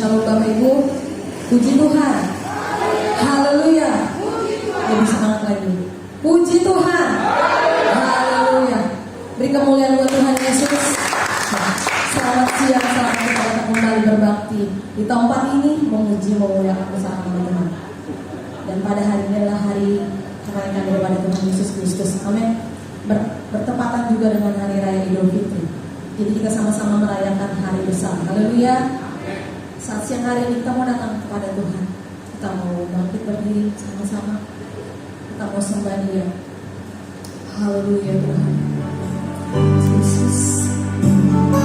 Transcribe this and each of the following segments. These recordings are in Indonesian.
Shalom Bapak Ibu. Puji Tuhan. Haleluya. Lebih semangat lagi. Puji Tuhan. Haleluya. Beri kemuliaan buat Tuhan Yesus. Selamat siang, selamat kita datang kembali berbakti di tempat ini, memuji, memuliakan bersama teman-teman. Dan pada hari ini adalah hari kenaikan daripada Tuhan Yesus Kristus. Amin. Bertepatan juga dengan hari raya Idul Fitri. Jadi kita sama-sama merayakan hari besar. Haleluya. Saat siang hari ini kita mau datang kepada Tuhan. Kita mau bangkit berdiri sama-sama. Kita mau sembah Dia. Haleluya Tuhan. Yesus. Bersamamu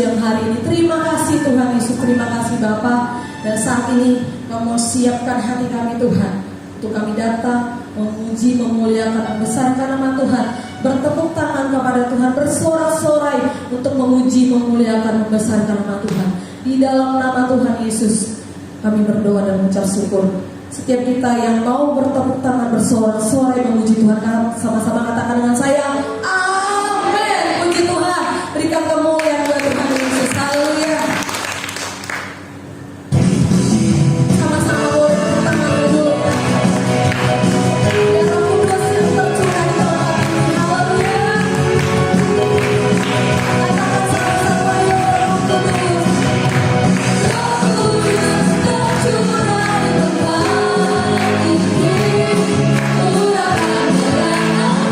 siang hari ini. Terima kasih Tuhan Yesus, terima kasih Bapa. Dan saat ini kamu siapkan hati kami Tuhan, untuk kami datang memuji, memuliakan, membesarkan nama Tuhan, bertepuk tangan kepada Tuhan, bersorak-sorai untuk memuji, memuliakan, membesarkan nama Tuhan. Di dalam nama Tuhan Yesus kami berdoa dan mengucap syukur. Setiap kita yang mau bertepuk tangan, bersorak-sorai memuji Tuhan, sama-sama katakan dengan saya, amin. Puji Tuhan, berikan kemuliaan buat Tuhan Yesus. Haleluya. Sama-sama boleh tepuk tangan dulu. Dan Roh Kudus yang tercurah di tempat ini. Haleluya. Katakan sama-sama, ya Roh Kudus. Roh Kudus tercurah di tempat ini. Urapan kebenaran.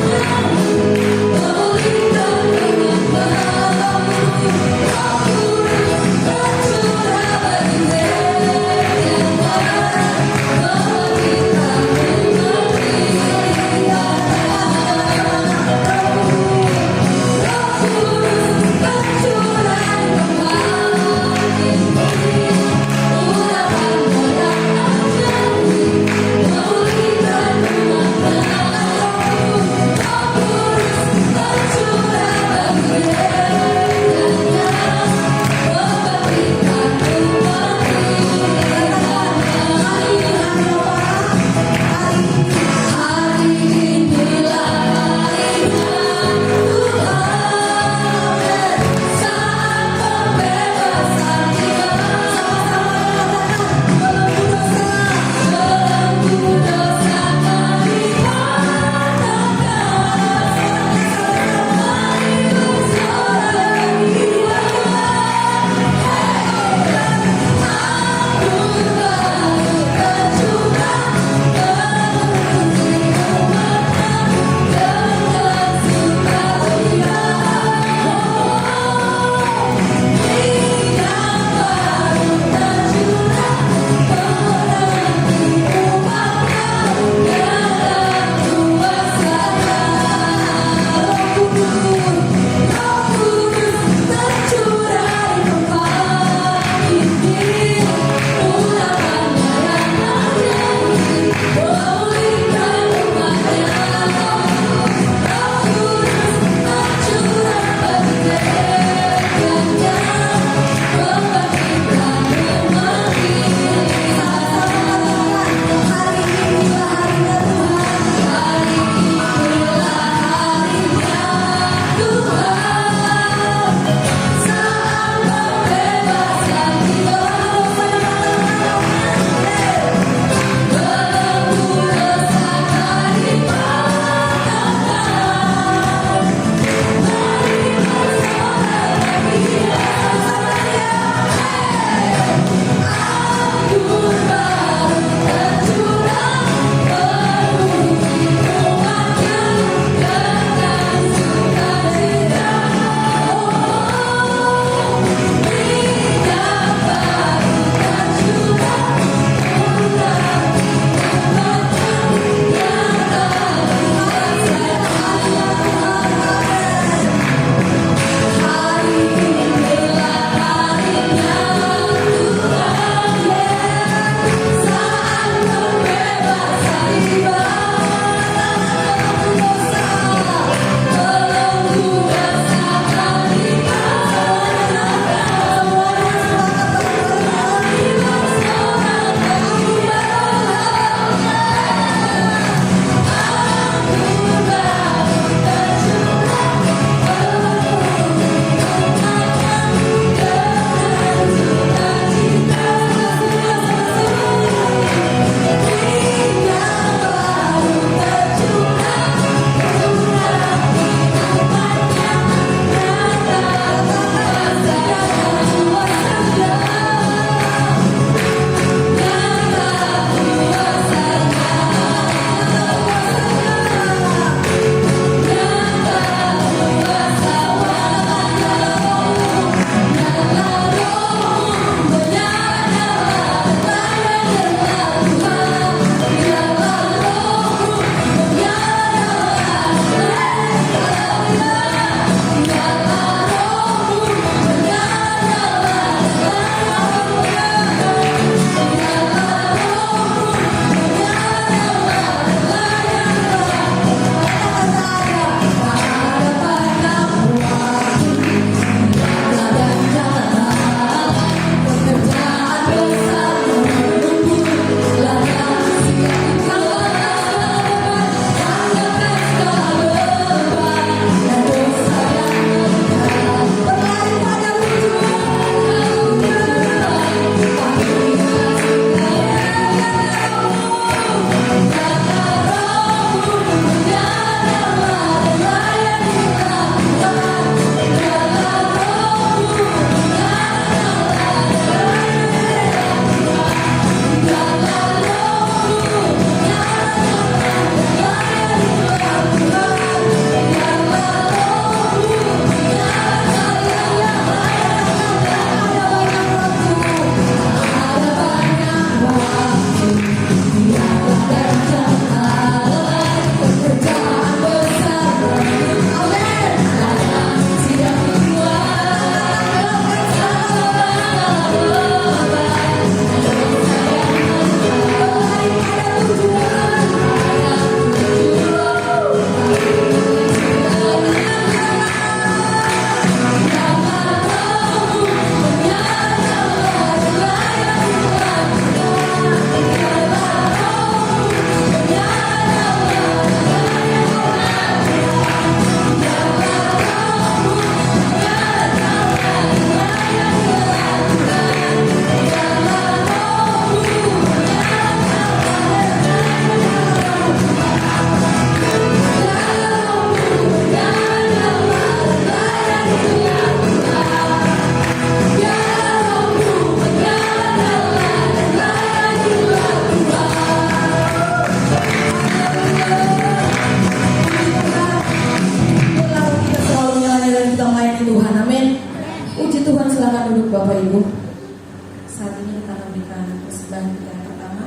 memberikan persembahan kita yang pertama.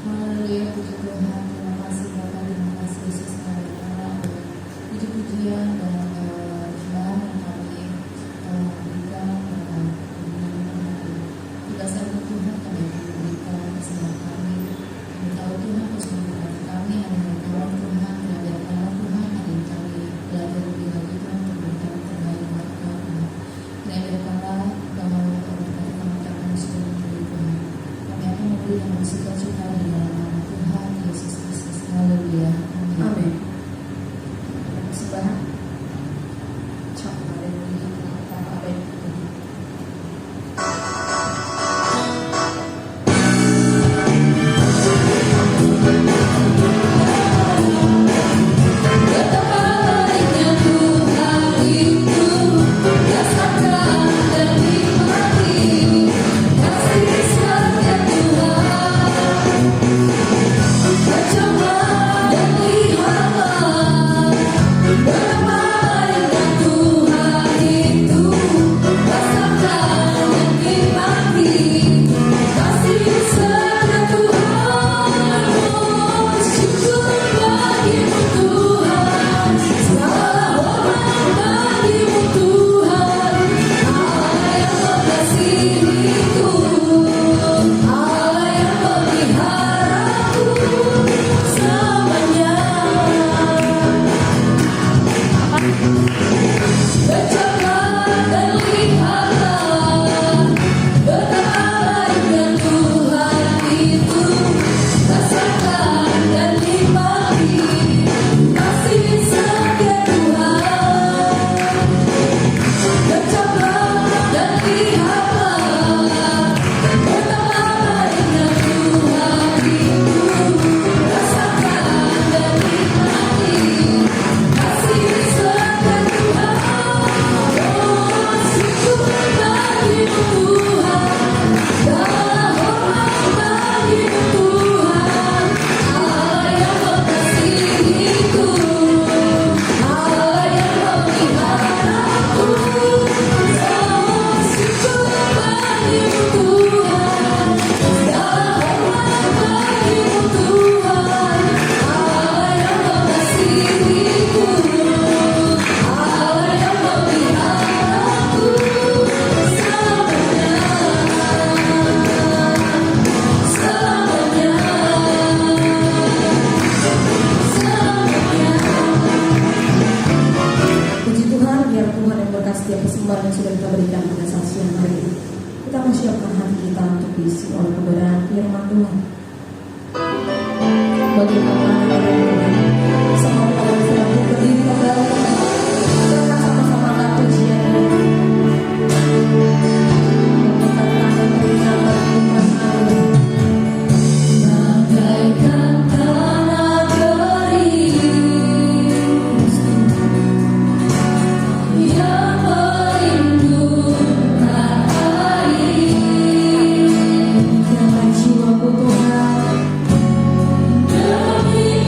Haleluya, puji Tuhan, terima kasih Bapa, terima kasih Yesus, puji-pujian dan persembahan yang kami berikan berdasar Tuhan kami berikan bersama kami. Kami tahu Tuhan terus memberkati kami, ada yang kawan Tuhan, ada yang kawan Tuhan, ada yang kami belajar lebih lagi Tuhan untuk berikan terbaik buat Tuhan. Dan biarkanlah bahwa berkati kami akan sudah menjadi Tuhan. Kami akan memberi dan bersuka-cita di dalam nama Tuhan Yesus Kristus. Haleluya. Amin. Persembahan. Coba dari apa itu? Setiap persembahan yang sudah kita berikan pada saat siang hari ini, kita mempersiapkan hati kita untuk diisi oleh kebenaran firman Tuhan. Bagi apa yang semua orang sedang berdiri kembali, kita sama-sama angkat pujian ini. Bagaikan tanah kering yang merindukan air, damai jiwaku Tuhan, demi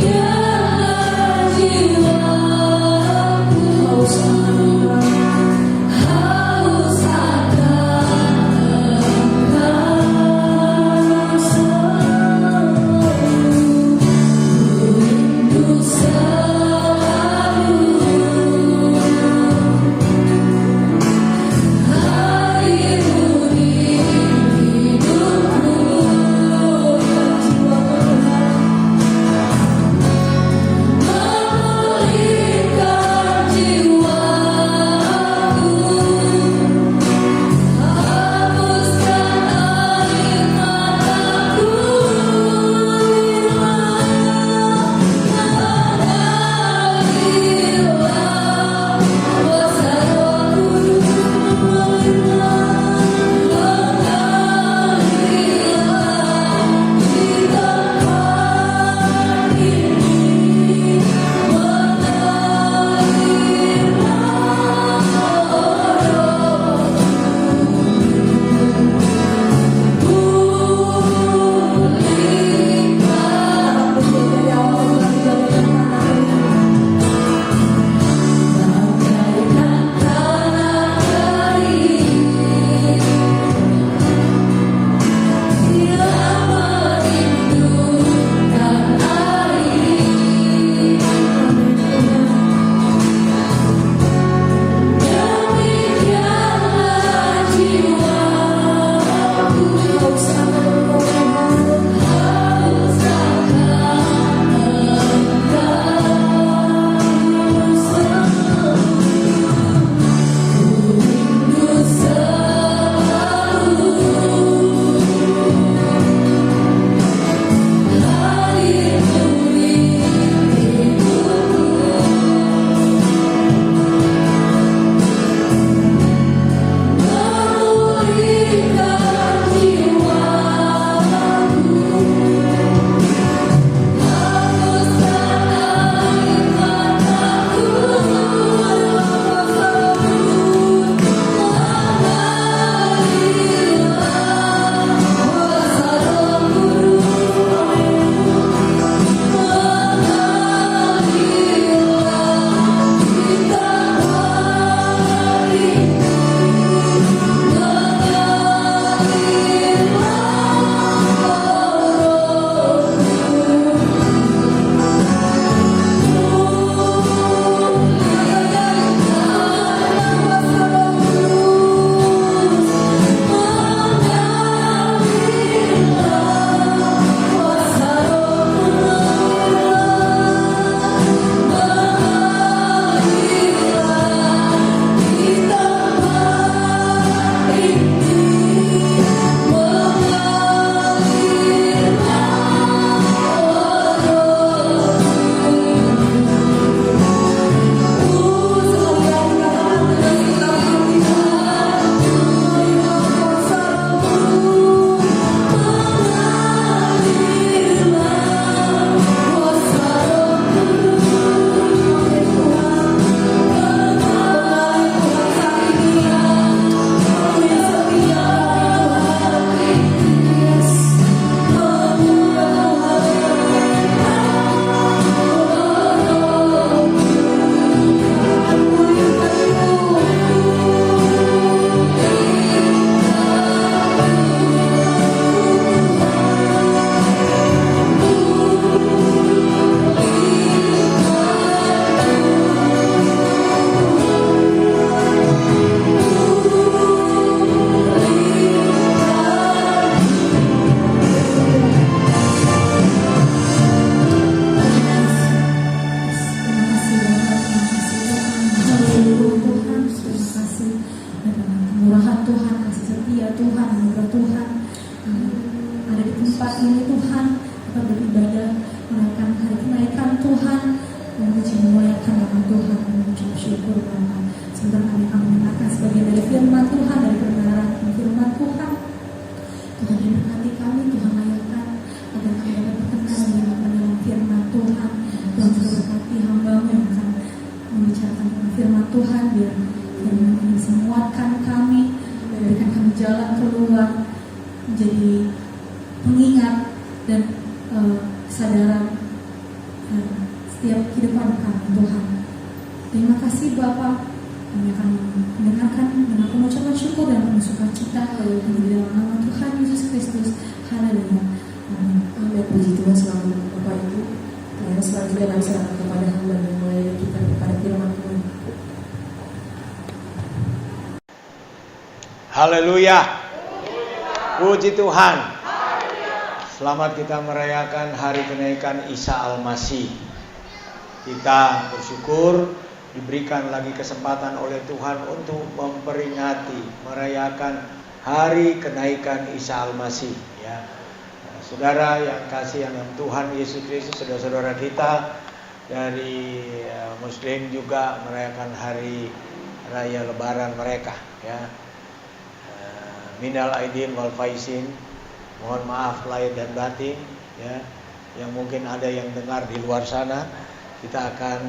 Tuhan, kasih setia Tuhan, anugerah Tuhan ada di tempat ini Tuhan, kita beribadah menaikkan hari kenaikan Tuhan, memuji memuliakan nama Tuhan, mengucap syukur Bapa. Sebentar kami akan mendengarkan sebagian dari firman Tuhan, dari kebenaran firman Tuhan. Tuhan diberkati kami, Tuhan layakkan agar kami dapat berkenan dalam firman Tuhan. Tuhan juga berkati hamba-Mu yang akan membicarakan tentang firman Tuhan, biar firman ini bisa menguatkan kami, memberikan kami jalan keluar, menjadi pengingat dan kesadaran setiap kehidupan kami Tuhan. Terima kasih Bapa. Kami akan mendengarkan dengan pengucapan syukur dan penuh sukacita di dalam nama Tuhan Yesus Kristus. Haleluya. Amin. Amin. Puji Tuhan selalu Bapak Ibu. Dan selanjutnya kami serahkan kepada hamba yang melayani kita kepada firman Tuhan. Haleluya. Puji Tuhan. Selamat kita merayakan hari kenaikan Isa Al-Masih. Kita bersyukur diberikan lagi kesempatan oleh Tuhan untuk memperingati, merayakan hari kenaikan Isa Al-Masih. Ya. Saudara yang kasih yang Tuhan Yesus Kristus, saudara-saudara kita dari Muslim juga merayakan hari raya Lebaran mereka. Ya. Minal aidin wal faizin, mohon maaf lahir dan batin. Ya. Yang mungkin ada yang dengar di luar sana, kita akan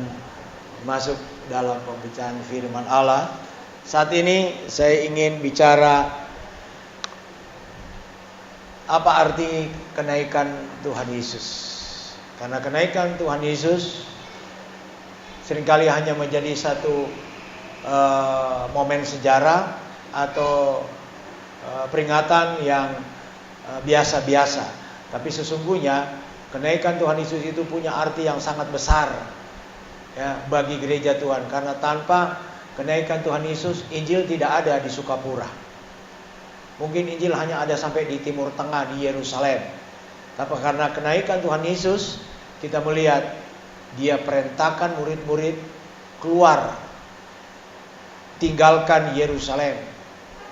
masuk dalam pembacaan firman Allah. Saat ini saya ingin bicara apa arti kenaikan Tuhan Yesus. Karena kenaikan Tuhan Yesus seringkali hanya menjadi satu momen sejarah atau peringatan yang biasa-biasa. Tapi sesungguhnya kenaikan Tuhan Yesus itu punya arti yang sangat besar, ya, bagi gereja Tuhan. Karena tanpa kenaikan Tuhan Yesus, Injil tidak ada di Sukapura. Mungkin Injil hanya ada sampai di Timur Tengah, di Yerusalem. Tapi karena kenaikan Tuhan Yesus, kita melihat Dia perintahkan murid-murid keluar, tinggalkan Yerusalem,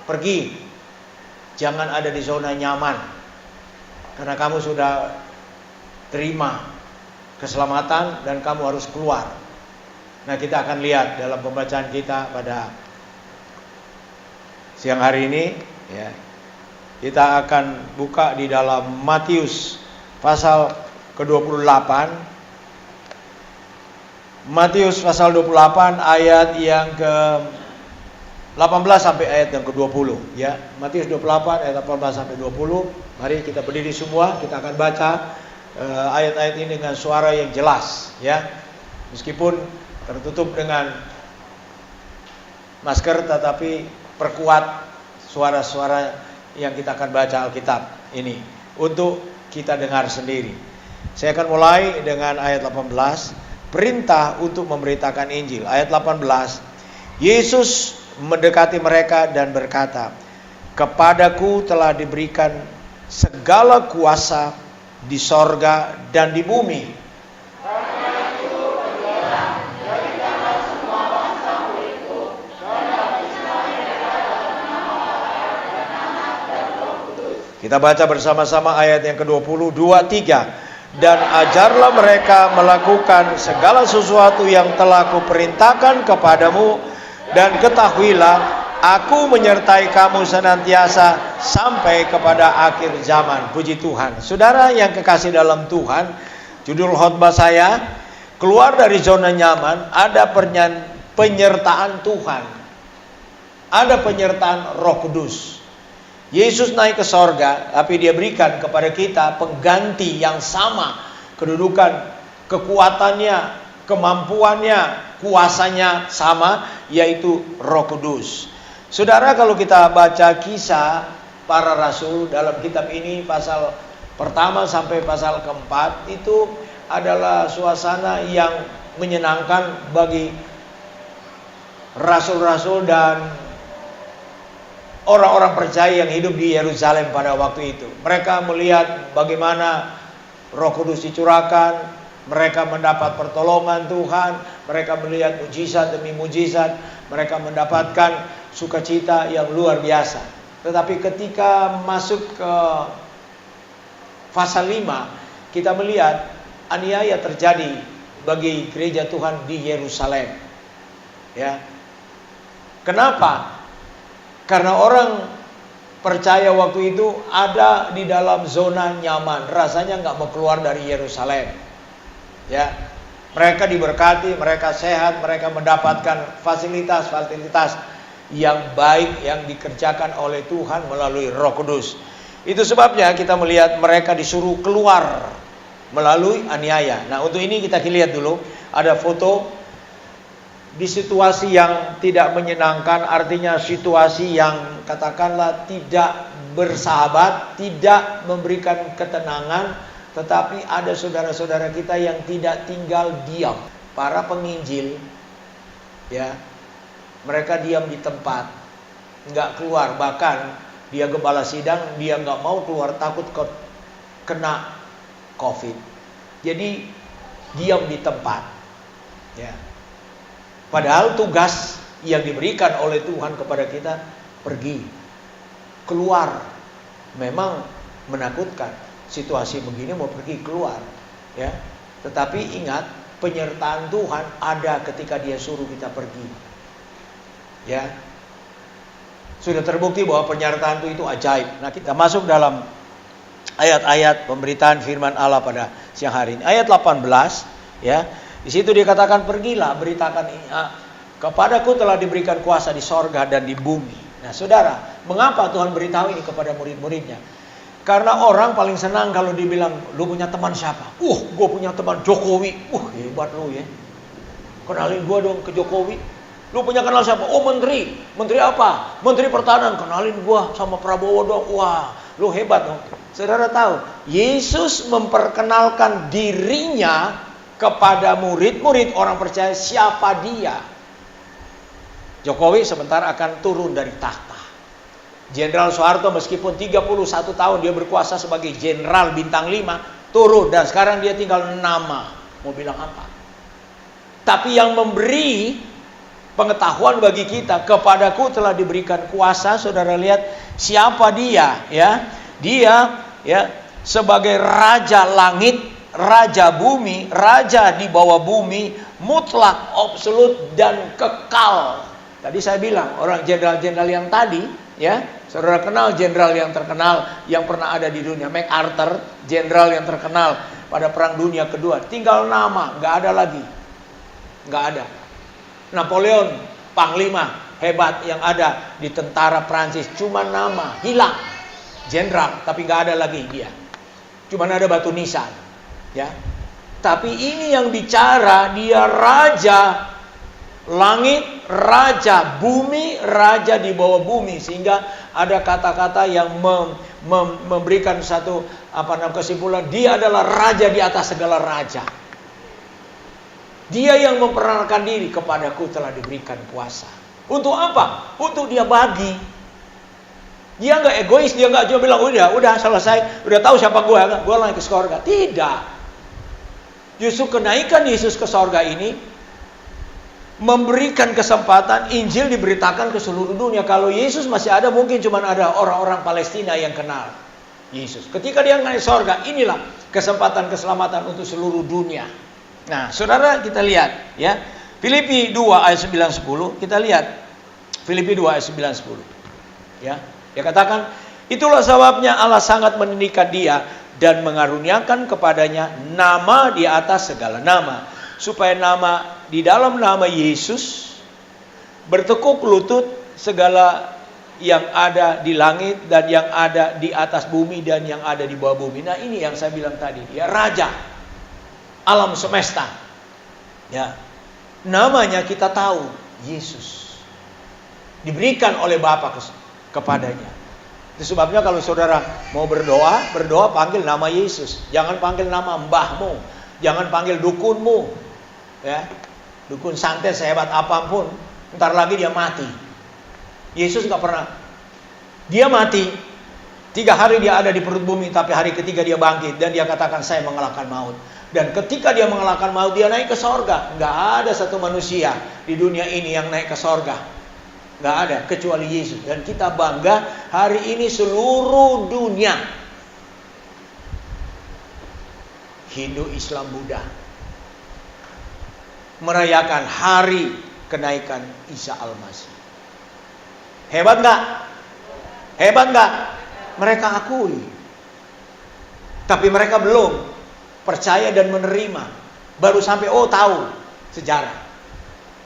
pergi, jangan ada di zona nyaman, karena kamu sudah terima keselamatan dan kamu harus keluar. Nah, kita akan lihat dalam pembacaan kita pada siang hari ini, ya. Kita akan buka di dalam Matius pasal ke-28. Matius pasal 28 ayat yang ke-18 sampai ayat yang ke-20, ya. Matius 28 ayat 18 sampai 20. Mari kita berdiri semua, kita akan baca ayat-ayat ini dengan suara yang jelas, ya. Meskipun tertutup dengan masker, tetapi perkuat suara-suara yang kita akan baca Alkitab ini untuk kita dengar sendiri. Saya akan mulai dengan ayat 18, perintah untuk memberitakan Injil. Ayat 18, Yesus mendekati mereka dan berkata, "Kepadaku telah diberikan segala kuasa di sorga dan di bumi. Kita baca bersama-sama ayat yang ke-20, 2-3. Dan ajarlah mereka melakukan segala sesuatu yang telah kuperintahkan kepadamu, dan ketahuilah, aku menyertai kamu senantiasa sampai kepada akhir zaman." Puji Tuhan. Saudara yang kekasih dalam Tuhan, judul khotbah saya, keluar dari zona nyaman. Ada penyertaan Tuhan, ada penyertaan Roh Kudus. Yesus naik ke sorga, tapi Dia berikan kepada kita pengganti yang sama, kedudukan, kekuatannya, kemampuannya, kuasanya sama, yaitu Roh Kudus. Saudara, kalau kita baca kisah para rasul dalam kitab ini, pasal pertama sampai pasal keempat, itu adalah suasana yang menyenangkan bagi rasul-rasul dan orang-orang percaya yang hidup di Yerusalem pada waktu itu. Mereka melihat bagaimana Roh Kudus dicurahkan, Mereka mendapat pertolongan Tuhan, mereka melihat mujizat demi mujizat, mereka mendapatkan sukacita yang luar biasa. Tetapi ketika masuk ke pasal 5, kita melihat aniaya terjadi bagi gereja Tuhan di Yerusalem. Ya. Kenapa? Karena orang percaya waktu itu ada di dalam zona nyaman, rasanya nggak mau keluar dari Yerusalem. Ya, mereka diberkati, mereka sehat, mereka mendapatkan fasilitas-fasilitas yang baik yang dikerjakan oleh Tuhan melalui Roh Kudus. Itu sebabnya kita melihat mereka disuruh keluar melalui aniaya. Nah, untuk ini kita lihat dulu ada foto di situasi yang tidak menyenangkan, artinya situasi yang katakanlah tidak bersahabat, tidak memberikan ketenangan. Tetapi ada saudara-saudara kita yang tidak tinggal diam. Para penginjil, ya, mereka diam di tempat, nggak keluar. Bahkan dia gembala sidang, dia nggak mau keluar, takut kena COVID. Jadi diam di tempat. Ya. Padahal tugas yang diberikan oleh Tuhan kepada kita pergi, keluar. Memang menakutkan. Situasi begini mau pergi keluar, ya. Tetapi ingat, penyertaan Tuhan ada ketika Dia suruh kita pergi. Ya. Sudah terbukti bahwa penyertaan itu ajaib. Nah, kita masuk dalam ayat-ayat pemberitaan firman Allah pada siang hari ini. Ayat 18, ya. Di situ dikatakan, pergilah beritakan kepadaku telah diberikan kuasa di sorga dan di bumi. Nah, saudara, mengapa Tuhan beritahu ini kepada murid-muridnya? Karena orang paling senang kalau dibilang, lu punya teman siapa? Gue punya teman Jokowi. Hebat lu ya. Kenalin gue dong ke Jokowi. Lu punya kenal siapa? Oh, menteri. Menteri apa? Menteri Pertahanan. Kenalin gue sama Prabowo dong. Wah, lu hebat dong. Saudara tahu, Yesus memperkenalkan dirinya kepada murid-murid orang percaya siapa dia. Jokowi sebentar akan turun dari tahta. Jenderal Soeharto meskipun 31 tahun dia berkuasa sebagai jenderal bintang 5, turun dan sekarang dia tinggal nama. Mau bilang apa? Tapi yang memberi pengetahuan bagi kita, kepadaku telah diberikan kuasa. Saudara lihat siapa dia, ya? Dia, ya, sebagai raja langit, raja bumi, raja di bawah bumi, mutlak, absolut dan kekal. Tadi saya bilang orang jenderal-jenderal yang tadi, ya, saudara kenal jenderal yang terkenal yang pernah ada di dunia, MacArthur, jenderal yang terkenal pada Perang Dunia Kedua, tinggal nama, nggak ada lagi, nggak ada. Napoleon, panglima hebat yang ada di tentara Prancis, cuma nama, hilang, jenderal, tapi nggak ada lagi dia, cuma ada batu nisan, ya. Tapi ini yang bicara, dia raja langit, raja bumi, raja di bawah bumi, sehingga ada kata-kata yang memberikan satu kesimpulan, dia adalah raja di atas segala raja. Dia yang memperkenalkan diri, kepadaku telah diberikan kuasa. Untuk apa? Untuk dia bagi. Dia nggak egois, dia nggak cuma bilang udah selesai, udah tahu siapa gue naik ke surga. Tidak. Justru kenaikan Yesus ke surga ini memberikan kesempatan Injil diberitakan ke seluruh dunia. Kalau Yesus masih ada, mungkin cuma ada orang-orang Palestina yang kenal Yesus. Ketika dia naik surga, inilah kesempatan keselamatan untuk seluruh dunia. Nah, saudara, kita lihat, ya, Filipi 2 ayat 9-10. Kita lihat Filipi 2 ayat 9-10. Ya, dia katakan, itulah sebabnya Allah sangat meninggikan dia dan mengaruniakan kepadanya nama di atas segala nama, supaya di dalam nama Yesus bertekuk lutut segala yang ada di langit dan yang ada di atas bumi dan yang ada di bawah bumi. Nah, ini yang saya bilang tadi, dia raja alam semesta. Ya. Namanya kita tahu, Yesus. Diberikan oleh Bapa kepadanya. Itu sebabnya kalau saudara mau berdoa panggil nama Yesus. Jangan panggil nama mbahmu, jangan panggil dukunmu. Ya. Dukun santet sehebat apapun, ntar lagi dia mati. Yesus gak pernah. Dia mati, 3 hari dia ada di perut bumi, tapi hari ketiga dia bangkit dan dia katakan, saya mengalahkan maut. Dan ketika dia mengalahkan maut, dia naik ke sorga. Nggak ada satu manusia di dunia ini yang naik ke sorga. Nggak ada, kecuali Yesus. Dan kita bangga hari ini seluruh dunia, Hindu, Islam, Buddha, merayakan hari kenaikan Isa Al-Masih. Hebat nggak? Hebat nggak? Mereka akui. Tapi mereka belum percaya dan menerima. Baru sampai tahu sejarah.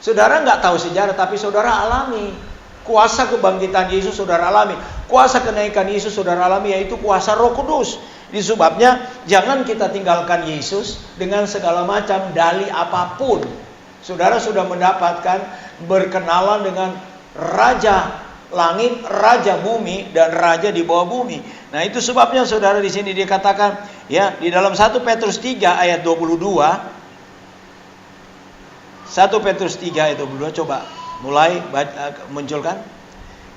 Saudara nggak tahu sejarah, tapi saudara alami. Kuasa kebangkitan Yesus saudara alami. Kuasa kenaikan Yesus saudara alami, yaitu kuasa Roh Kudus. Ini sebabnya jangan kita tinggalkan Yesus dengan segala macam dalih apapun. Saudara sudah mendapatkan berkenalan dengan Raja langit, Raja bumi, dan Raja di bawah bumi. Nah, itu sebabnya saudara di sini dikatakan ya, di dalam 1 Petrus 3 ayat 22. 1 Petrus 3 ayat 22, coba mulai munculkan.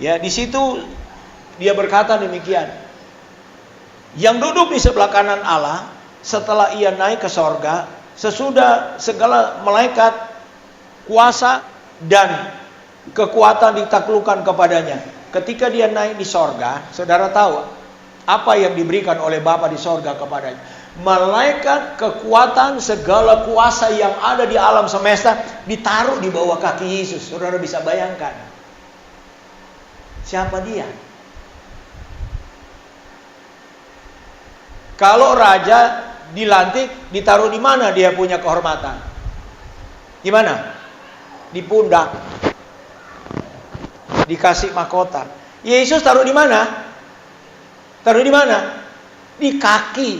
Ya, di situ dia berkata demikian. Yang duduk di sebelah kanan Allah setelah ia naik ke sorga, sesudah segala malaikat, kuasa dan kekuatan ditaklukkan kepadanya. Ketika dia naik di sorga, saudara tahu apa yang diberikan oleh Bapa di sorga kepadanya? Malaikat, kekuatan, segala kuasa yang ada di alam semesta ditaruh di bawah kaki Yesus. Saudara bisa bayangkan siapa dia? Kalau raja dilantik, ditaruh di mana dia punya kehormatan? Di mana? Di pundak. Dikasih mahkota. Yesus taruh di mana? Taruh di mana? Di kaki.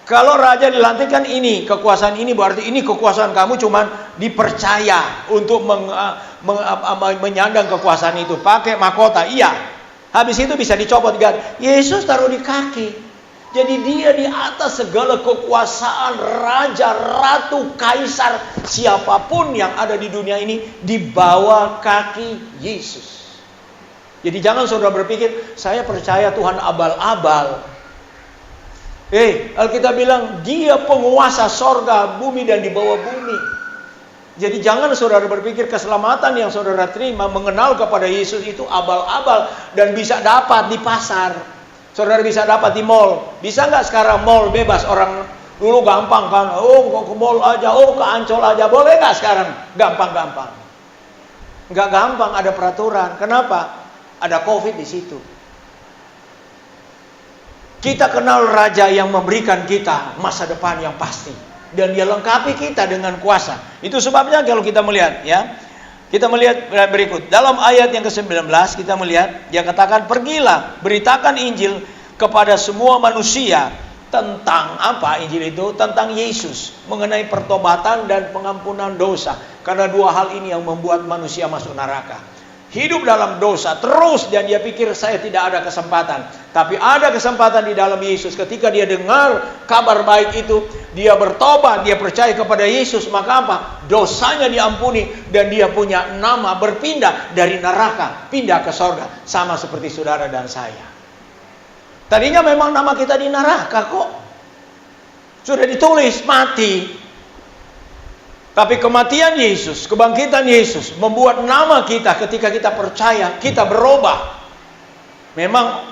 Kalau raja dilantik kan ini, kekuasaan ini, berarti ini kekuasaan kamu cuman dipercaya untuk menyandang kekuasaan itu. Pakai mahkota, iya. Habis itu bisa dicopot ganti. Yesus taruh di kaki. Jadi dia di atas segala kekuasaan, raja, ratu, kaisar, siapapun yang ada di dunia ini di bawah kaki Yesus. Jadi jangan saudara berpikir, saya percaya Tuhan abal-abal. Alkitab bilang dia penguasa sorga, bumi dan di bawah bumi. Jadi jangan saudara berpikir keselamatan yang saudara terima, mengenal kepada Yesus itu abal-abal dan bisa dapat di pasar. Saudara bisa dapat di mall. Bisa nggak sekarang mall bebas? Orang dulu gampang kan. Ke mall aja, ke Ancol aja. Boleh nggak sekarang? Gampang-gampang. Nggak gampang, ada peraturan. Kenapa? Ada COVID di situ. Kita kenal Raja yang memberikan kita masa depan yang pasti. Dan dia lengkapi kita dengan kuasa. Itu sebabnya kalau kita melihat ya. Kita melihat berikut. Dalam ayat yang ke-19 kita melihat dia katakan, pergilah beritakan Injil kepada semua manusia. Tentang apa Injil itu? Tentang Yesus, mengenai pertobatan dan pengampunan dosa. Karena dua hal ini yang membuat manusia masuk neraka. Hidup dalam dosa terus dan dia pikir saya tidak ada kesempatan. Tapi ada kesempatan di dalam Yesus. Ketika dia dengar kabar baik itu, dia bertobat, dia percaya kepada Yesus, maka apa? Dosanya diampuni dan dia punya nama berpindah dari neraka, pindah ke sorga. Sama seperti saudara dan saya. Tadinya memang nama kita di neraka kok. Sudah ditulis mati. Tapi kematian Yesus, kebangkitan Yesus membuat nama kita ketika kita percaya, kita berubah. Memang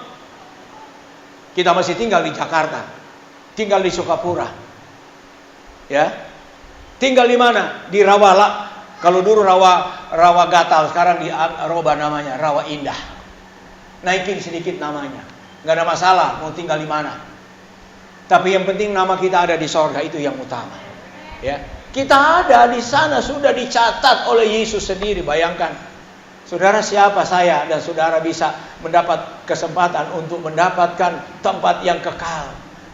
kita masih tinggal di Jakarta, tinggal di Sukapura. Ya. Tinggal di mana? Di Rawala. Kalau dulu Rawa Gatal, sekarang dirubah namanya Rawa Indah. Naikin sedikit namanya. Nggak ada masalah mau tinggal di mana. Tapi yang penting nama kita ada di sorga, itu yang utama. Ya. Kita ada di sana, sudah dicatat oleh Yesus sendiri. Bayangkan, saudara, siapa saya dan saudara bisa mendapat kesempatan untuk mendapatkan tempat yang kekal.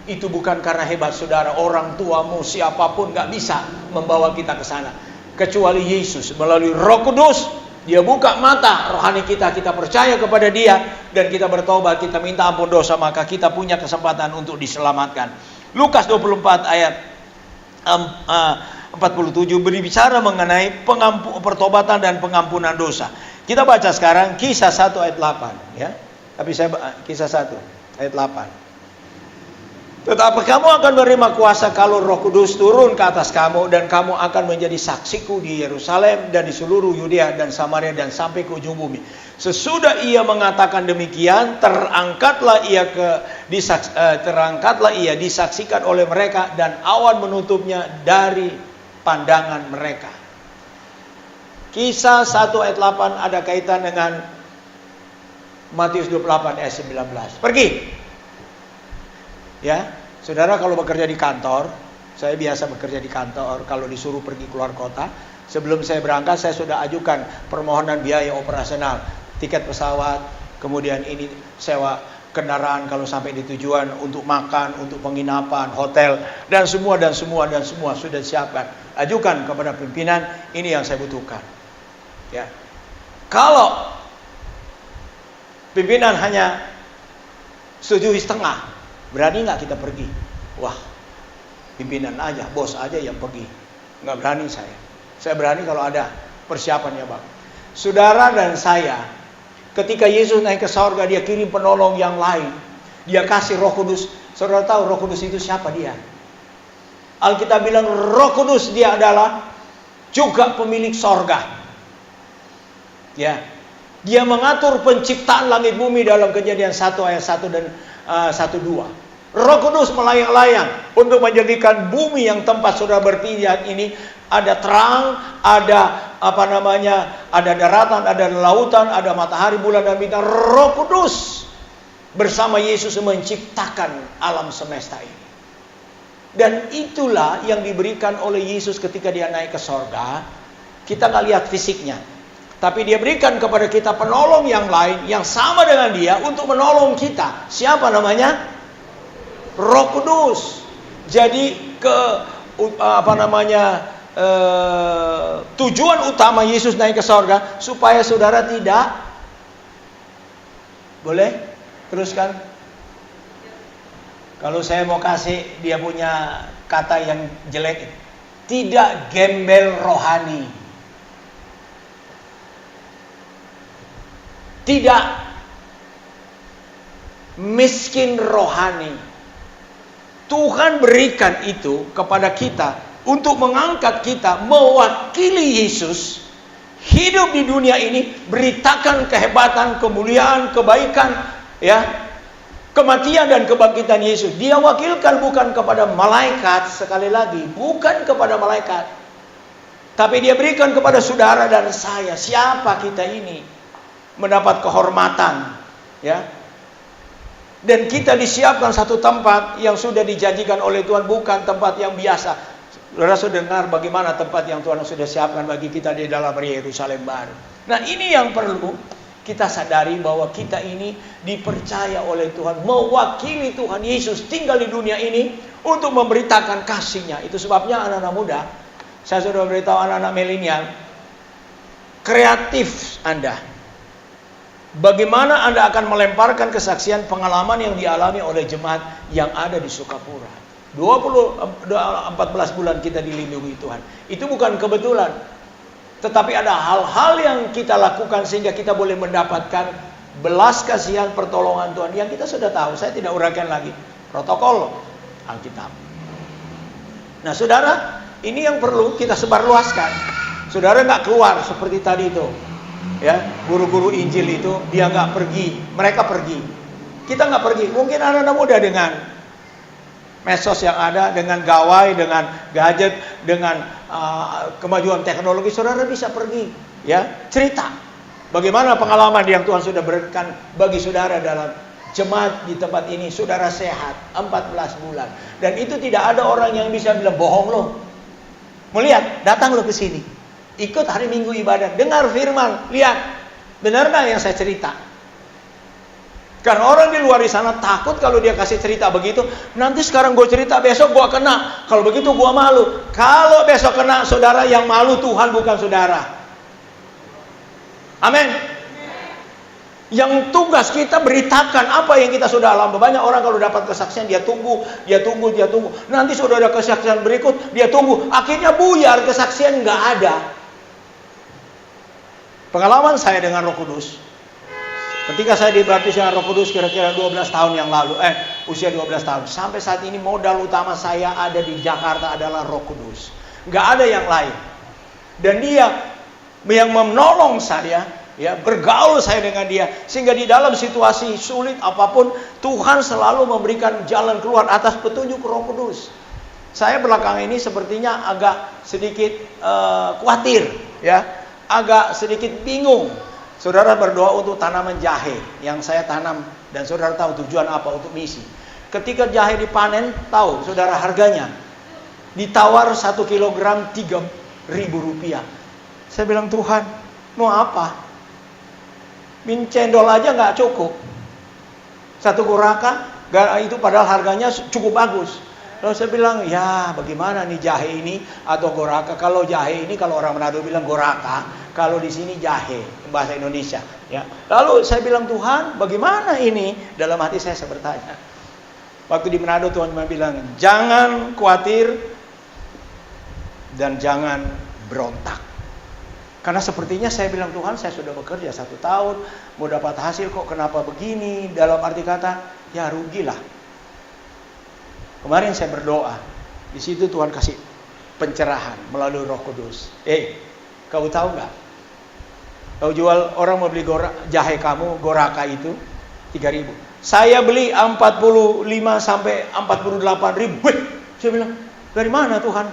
Itu bukan karena hebat saudara, orang tuamu, siapapun gak bisa membawa kita ke sana. Kecuali Yesus melalui Roh Kudus. Dia buka mata rohani kita, kita percaya kepada dia dan kita bertobat, kita minta ampun dosa, maka kita punya kesempatan untuk diselamatkan. Lukas 24 ayat 47 berbicara mengenai pertobatan dan pengampunan dosa. Kita baca sekarang Kisah 1 ayat 8 ya. Tapi saya Kisah 1 ayat 8. Tetapi kamu akan menerima kuasa kalau Roh Kudus turun ke atas kamu, dan kamu akan menjadi saksiku di Yerusalem dan di seluruh Yudea dan Samaria dan sampai ke ujung bumi. Sesudah ia mengatakan demikian, terangkatlah ia disaksikan oleh mereka, dan awan menutupnya dari pandangan mereka. Kisah 1 ayat 8 ada kaitan dengan Matius 28 ayat 19. Pergi. Ya, saudara kalau bekerja di kantor, saya biasa bekerja di kantor, kalau disuruh pergi keluar kota, sebelum saya berangkat saya sudah ajukan permohonan biaya operasional, tiket pesawat, kemudian ini sewa kendaraan kalau sampai di tujuan, untuk makan, untuk penginapan, hotel, dan semua sudah disiapkan. Ajukan kepada pimpinan, ini yang saya butuhkan. Ya. Kalau pimpinan hanya setujui setengah, berani nggak kita pergi? Wah, pimpinan aja, bos aja yang pergi. Nggak berani saya. Saya berani kalau ada persiapannya, Bang. Saudara dan saya, ketika Yesus naik ke sorga, dia kirim penolong yang lain. Dia kasih Roh Kudus. Saudara tahu Roh Kudus itu siapa dia? Alkitab bilang Roh Kudus dia adalah juga pemilik sorga. Ya, dia mengatur penciptaan langit bumi dalam Kejadian 1 ayat 1 dan 1-2. Roh Kudus melayang-layang untuk menjadikan bumi yang tempat saudara berpijak ini ada terang, ada ada daratan, ada lautan, ada matahari, bulan dan bintang. Roh Kudus bersama Yesus menciptakan alam semesta ini. Dan itulah yang diberikan oleh Yesus ketika dia naik ke sorga. Kita nggak lihat fisiknya, tapi dia berikan kepada kita penolong yang lain yang sama dengan dia untuk menolong kita. Siapa namanya? Roh Kudus. Jadi tujuan utama Yesus naik ke sorga supaya saudara tidak boleh teruskan. Kalau saya mau kasih dia punya kata yang jelek, tidak gembel rohani. Tidak miskin rohani. Tuhan berikan itu kepada kita untuk mengangkat kita mewakili Yesus hidup di dunia ini, beritakan kehebatan, kemuliaan, kebaikan, ya, kematian dan kebangkitan Yesus. Dia wakilkan bukan kepada malaikat, sekali lagi, bukan kepada malaikat, tapi dia berikan kepada saudara dan saya. Siapa kita ini? Mendapat kehormatan, ya. Dan kita disiapkan satu tempat yang sudah dijanjikan oleh Tuhan, bukan tempat yang biasa. Saudara sudah dengar bagaimana tempat yang Tuhan sudah siapkan bagi kita di dalam Yerusalem baru. Nah, ini yang perlu kita sadari, bahwa kita ini dipercaya oleh Tuhan, mewakili Tuhan Yesus tinggal di dunia ini untuk memberitakan kasih-Nya. Itu sebabnya anak-anak muda, saya sudah beritahu anak-anak milenial, kreatif Anda. Bagaimana Anda akan melemparkan kesaksian pengalaman yang dialami oleh jemaat yang ada di Sukapura. 14 bulan kita dilindungi Tuhan. Itu bukan kebetulan. Tetapi ada hal-hal yang kita lakukan sehingga kita boleh mendapatkan belas kasihan pertolongan Tuhan yang kita sudah tahu. Saya tidak uraikan lagi. Protokol Alkitab. Nah, saudara, ini yang perlu kita sebarluaskan. Saudara nggak keluar seperti tadi itu. Ya, guru-guru Injil itu dia nggak pergi, mereka pergi. Kita nggak pergi. Mungkin anak-anak muda dengan medsos yang ada, dengan gawai, dengan gadget, dengan kemajuan teknologi, saudara bisa pergi, ya, cerita bagaimana pengalaman yang Tuhan sudah berikan bagi saudara dalam jemaat di tempat ini. Saudara sehat 14 bulan, dan itu tidak ada orang yang bisa bilang bohong lo. Melihat, datang lo ke sini, ikut hari Minggu ibadah, dengar firman, lihat benar nggak yang saya cerita. Karena orang di luar di sana takut kalau dia kasih cerita begitu, nanti sekarang gue cerita, besok gue kena. Kalau begitu gue malu. Kalau besok kena, saudara yang malu Tuhan, bukan saudara. Amin. Yang tugas kita beritakan apa yang kita sudah alami. Banyak orang kalau dapat kesaksian dia tunggu. Nanti sudah ada kesaksian berikut, dia tunggu. Akhirnya buyar, kesaksian nggak ada. Pengalaman saya dengan Roh Kudus, Ketika saya dibaptis dengan Roh Kudus kira-kira 12 tahun yang lalu, usia 12 tahun. Sampai saat ini modal utama saya ada di Jakarta adalah Roh Kudus. Nggak ada yang lain. Dan dia yang menolong saya, ya, bergaul saya dengan dia. Sehingga di dalam situasi sulit apapun, Tuhan selalu memberikan jalan keluar atas petunjuk Roh Kudus. Saya belakangan ini sepertinya agak sedikit khawatir, ya, agak sedikit bingung. Saudara berdoa untuk tanaman jahe yang saya tanam, dan saudara tahu tujuan apa, untuk misi. Ketika jahe dipanen, tahu saudara harganya ditawar 1 kilogram 3.000 rupiah. Saya bilang, Tuhan, mau apa? Min cendol aja nggak cukup. 1 goraka, itu padahal harganya cukup bagus. Lalu saya bilang, ya bagaimana nih jahe ini atau goraka? Kalau jahe ini, kalau orang Manado bilang goraka, kalau di sini jahe, bahasa Indonesia. Ya. Lalu saya bilang, Tuhan, bagaimana ini? Dalam hati saya bertanya. Waktu di Manado Tuhan cuma bilang, jangan khawatir dan jangan berontak. Karena sepertinya saya bilang, Tuhan, saya sudah bekerja 1 tahun, mau dapat hasil kok kenapa begini? Dalam arti kata, ya rugilah. Kemarin saya berdoa, di situ Tuhan kasih pencerahan melalui Roh Kudus. Kau tahu nggak? Kau jual, orang mau beli jahe kamu, goraka itu 3.000. Saya beli 45 sampai 48 ribu. Saya bilang, dari mana Tuhan?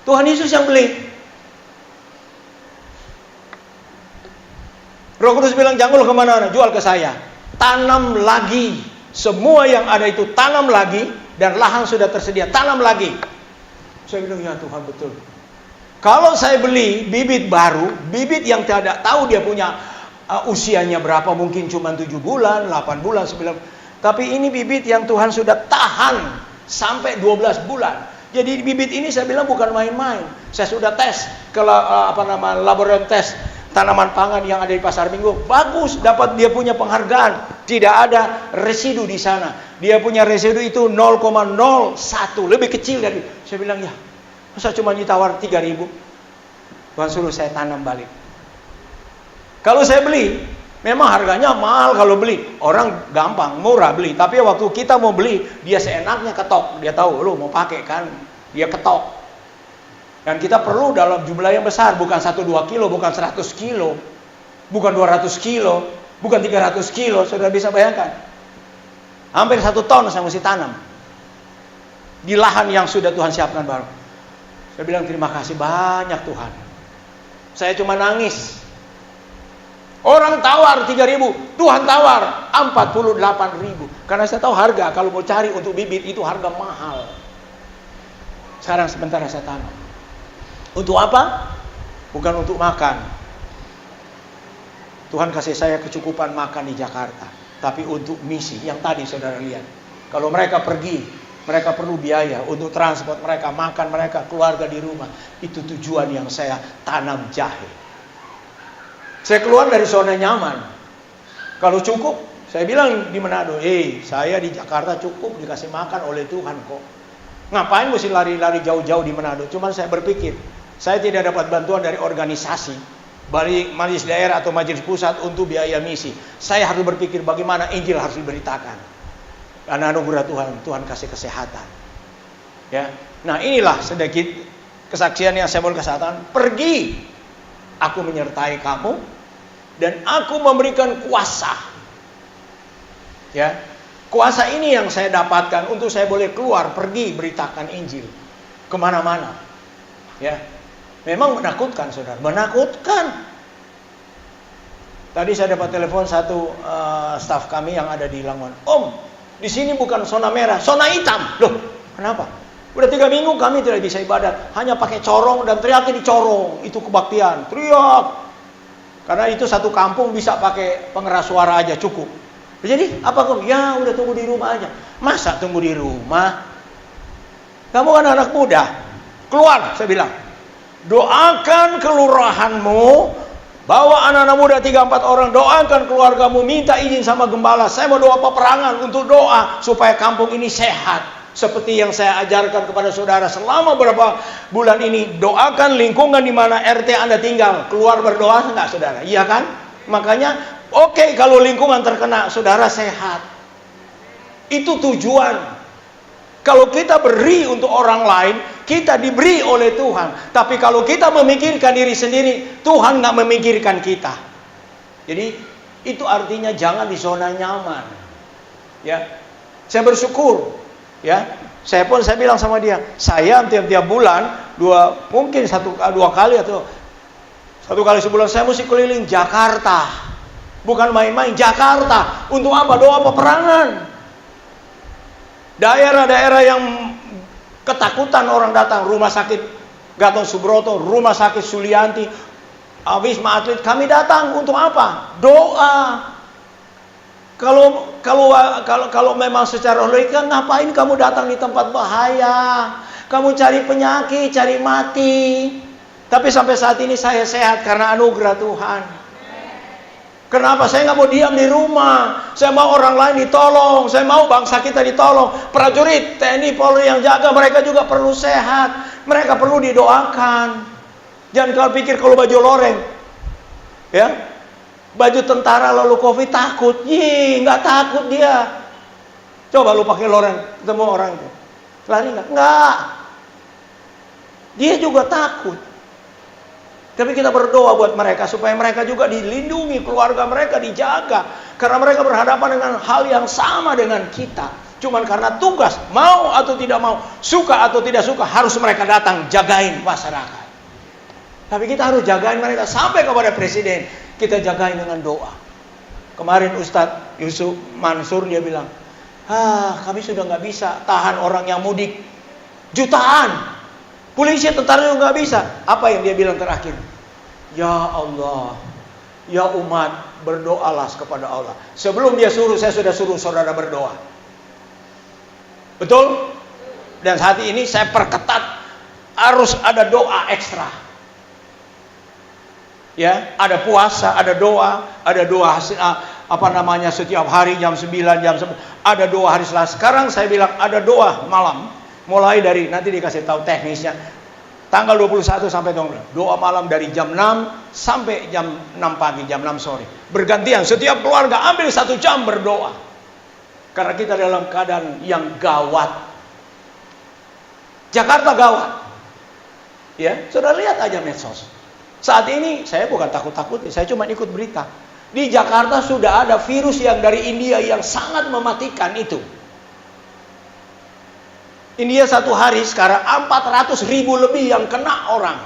Tuhan Yesus yang beli. Roh Kudus bilang, jangan kemana-mana, jual ke saya. Tanam lagi. Semua yang ada itu tanam lagi, dan lahan sudah tersedia, tanam lagi. Saya bilang, ya Tuhan, betul. Kalau saya beli bibit baru, bibit yang tidak tahu dia punya usianya berapa, mungkin cuma 7 bulan, 8 bulan, 9. Tapi ini bibit yang Tuhan sudah tahan sampai 12 bulan. Jadi bibit ini saya bilang bukan main-main. Saya sudah tes ke laboratorium tes tanaman pangan yang ada di Pasar Minggu. Bagus, dapat dia punya penghargaan. Tidak ada residu di sana. Dia punya residu itu 0,01, lebih kecil dari. Saya bilang, ya, masa cuma ditawar 3.000? Tuhan suruh saya tanam balik. Kalau saya beli, memang harganya mahal kalau beli. Orang gampang, murah beli. Tapi waktu kita mau beli, dia seenaknya ketok. Dia tahu, lu mau pakai kan? Dia ketok. Dan kita perlu dalam jumlah yang besar, bukan 1-2 kilo, bukan 100 kilo, bukan 200 kilo, bukan 300 kilo, sudah bisa bayangkan. Hampir 1 ton saya mesti tanam. Di lahan yang sudah Tuhan siapkan baru. Saya bilang, terima kasih banyak Tuhan. Saya cuma nangis. Orang tawar 3.000, Tuhan tawar 48.000. Karena saya tahu harga, kalau mau cari untuk bibit itu harga mahal. Sekarang sebentar saya tanam. Untuk apa? Bukan untuk makan. Tuhan kasih saya kecukupan makan di Jakarta. Tapi untuk misi yang tadi saudara lihat. Kalau mereka pergi, mereka perlu biaya untuk transport mereka, makan mereka, keluarga di rumah. Itu tujuan yang saya tanam jahe. Saya keluar dari zona nyaman. Kalau cukup, saya bilang di Manado, saya di Jakarta cukup dikasih makan oleh Tuhan kok. Ngapain mesti lari-lari jauh-jauh di Manado? Cuman saya berpikir, saya tidak dapat bantuan dari organisasi, dari majelis daerah atau majelis pusat untuk biaya misi. Saya harus berpikir bagaimana Injil harus diberitakan. Karena anugerah Tuhan kasih kesehatan. Ya, nah inilah sedikit kesaksian yang saya boleh katakan. Pergi, aku menyertai kamu, dan aku memberikan kuasa. Ya, kuasa ini yang saya dapatkan untuk saya boleh keluar, pergi beritakan Injil kemana-mana. Ya. Memang menakutkan saudara, menakutkan. Tadi saya dapat telepon satu staf kami yang ada di Lamongan. Om, di sini bukan zona merah, zona hitam. Loh, kenapa? Udah 3 minggu kami tidak bisa ibadat, hanya pakai corong dan teriaknya di corong. Itu kebaktian, teriak. Karena itu satu kampung bisa pakai pengeras suara aja cukup. Jadi apa kamu? Ya udah tunggu di rumah aja. Masa tunggu di rumah? Kamu kan anak muda, keluar saya bilang. Doakan kelurahanmu, bawa anak-anak muda 3-4 orang, doakan keluargamu, minta izin sama gembala. Saya mau doa peperangan untuk doa supaya kampung ini sehat. Seperti yang saya ajarkan kepada saudara selama beberapa bulan ini. Doakan lingkungan di mana RT Anda tinggal. Keluar berdoa enggak saudara? Iya kan? Makanya oke, kalau lingkungan terkena, saudara sehat. Itu tujuan. Kalau kita beri untuk orang lain, kita diberi oleh Tuhan. Tapi kalau kita memikirkan diri sendiri, Tuhan nggak memikirkan kita. Jadi itu artinya jangan di zona nyaman. Ya, saya bersyukur. Ya, saya bilang sama dia, saya tiap-tiap bulan mungkin dua kali atau satu kali sebulan saya mesti keliling Jakarta. Bukan main-main, Jakarta. Untuk apa? Doa peperangan. Daerah-daerah yang ketakutan orang datang, rumah sakit Gatot Subroto, rumah sakit Sulianti, Wisma Atlet, kami datang untuk apa? Doa. Kalau memang secara logika, ngapain kamu datang di tempat bahaya? Kamu cari penyakit, cari mati. Tapi sampai saat ini saya sehat karena anugerah Tuhan. Kenapa? Saya nggak mau diam di rumah. Saya mau orang lain ditolong. Saya mau bangsa kita ditolong. Prajurit TNI Polri yang jaga, mereka juga perlu sehat. Mereka perlu didoakan. Jangan kau pikir kalau baju loreng, ya, baju tentara lalu COVID takut. Nggak takut dia. Coba lu pakai loreng, ketemu orang itu, lari nggak? Nggak. Dia juga takut. Tapi kita berdoa buat mereka supaya mereka juga dilindungi, keluarga mereka dijaga. Karena mereka berhadapan dengan hal yang sama dengan kita. Cuman karena tugas, mau atau tidak mau, suka atau tidak suka, harus mereka datang jagain masyarakat. Tapi kita harus jagain mereka sampai kepada presiden. Kita jagain dengan doa. Kemarin Ustadz Yusuf Mansur dia bilang, kami sudah nggak bisa tahan orang yang mudik. Jutaan. Polisi tentara juga nggak bisa. Apa yang dia bilang terakhir? Ya Allah, ya umat, berdoalah kepada Allah. Sebelum dia suruh, saya sudah suruh saudara berdoa. Betul? Dan saat ini saya perketat, harus ada doa ekstra. Ya, ada puasa, ada doa setiap hari jam 9, jam 10. Ada doa hari Selasa. Sekarang saya bilang ada doa malam. Mulai dari, nanti dikasih tahu teknisnya, tanggal 21 sampai doa malam dari jam 6 sampai jam 6 pagi, jam 6 sore. Bergantian, setiap keluarga ambil 1 jam berdoa. Karena kita dalam keadaan yang gawat. Jakarta gawat. Ya, sudah lihat aja medsos. Saat ini, saya bukan takut-takut, saya cuma ikut berita. Di Jakarta sudah ada virus yang dari India yang sangat mematikan itu. India satu hari sekarang 400.000 lebih yang kena orang.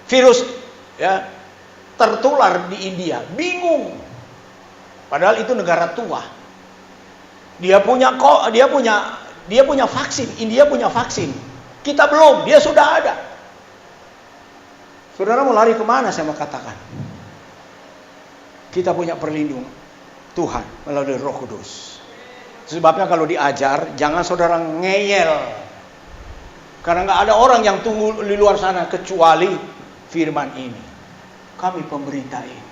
Virus ya tertular di India. Bingung. Padahal itu negara tua. Dia punya vaksin. India punya vaksin. Kita belum, dia sudah ada. Saudara mau lari kemana saya mau katakan? Kita punya perlindungan Tuhan melalui Roh Kudus. Sebabnya kalau diajar, jangan saudara ngeyel. Karena nggak ada orang yang tunggu di luar sana kecuali firman ini. Kami pemberita ini.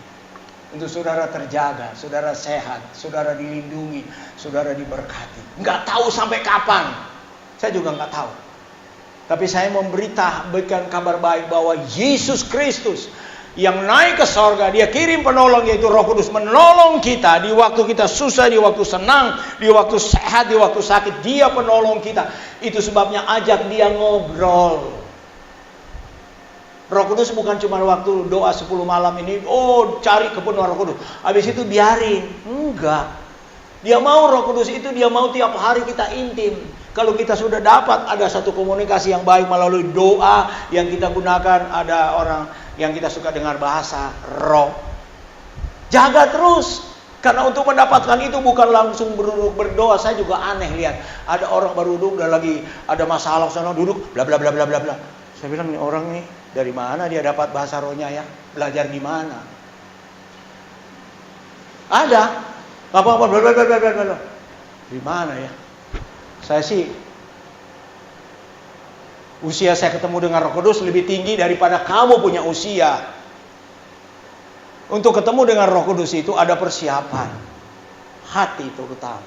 Untuk saudara terjaga, saudara sehat, saudara dilindungi, saudara diberkati. Nggak tahu sampai kapan. Saya juga nggak tahu. Tapi saya memberikan kabar baik bahwa Yesus Kristus yang naik ke sorga, dia kirim penolong yaitu Roh Kudus menolong kita di waktu kita susah, di waktu senang, di waktu sehat, di waktu sakit. Dia penolong kita. Itu sebabnya ajak dia ngobrol. Roh Kudus bukan cuma waktu doa 10 malam ini, cari kepenuhan Roh Kudus. Habis itu biarin. Enggak. Dia mau Roh Kudus itu, dia mau tiap hari kita intim. Kalau kita sudah dapat ada satu komunikasi yang baik melalui doa yang kita gunakan, ada orang yang kita suka dengar bahasa roh. Jaga terus. Karena untuk mendapatkan itu bukan langsung berduduk berdoa. Saya juga aneh lihat. Ada orang baru duduk dan lagi ada masalah sana duduk bla bla bla bla bla bla. Saya bilang, ini orang nih dari mana dia dapat bahasa rohnya ya? Belajar di mana? Ada. Apa-apa bla bla bla bla bla. Di mana ya? Saya sih usia saya ketemu dengan Roh Kudus lebih tinggi daripada kamu punya usia. Untuk ketemu dengan Roh Kudus itu ada persiapan. Hati itu utama.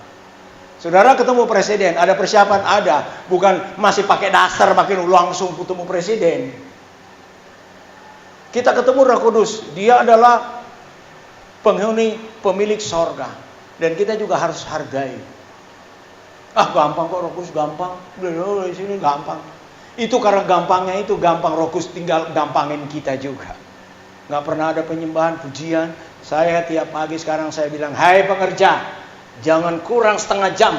Saudara ketemu presiden, ada persiapan? Ada. Bukan masih pakai daster, makin langsung ketemu presiden. Kita ketemu Roh Kudus. Dia adalah penghuni pemilik sorga. Dan kita juga harus hargai. Gampang kok, Roh Kudus gampang. Di sini gampang. Itu karena gampangnya itu gampang, Roh Kudus tinggal gampangin kita juga. Gak pernah ada penyembahan, pujian. Saya tiap pagi sekarang saya bilang, hai pengerja, jangan kurang setengah jam.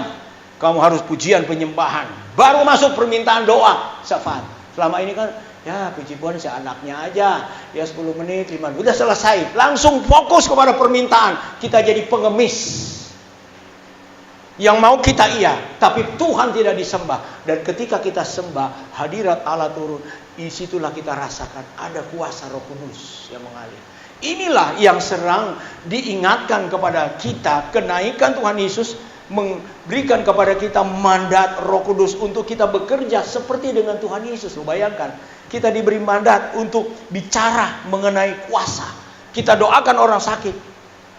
Kamu harus pujian penyembahan. Baru masuk permintaan doa. Syafaat. Selama ini kan, ya puji Tuhan seenaknya aja. Ya 10 menit, 5 menit. Udah selesai. Langsung fokus kepada permintaan. Kita jadi pengemis. Yang mau kita iya, tapi Tuhan tidak disembah. Dan ketika kita sembah, hadirat Allah turun. Disitulah kita rasakan ada kuasa Roh Kudus yang mengalir. Inilah yang serang diingatkan kepada kita. Kenaikan Tuhan Yesus memberikan kepada kita mandat Roh Kudus untuk kita bekerja seperti dengan Tuhan Yesus. Lo bayangkan, kita diberi mandat untuk bicara mengenai kuasa. Kita doakan orang sakit.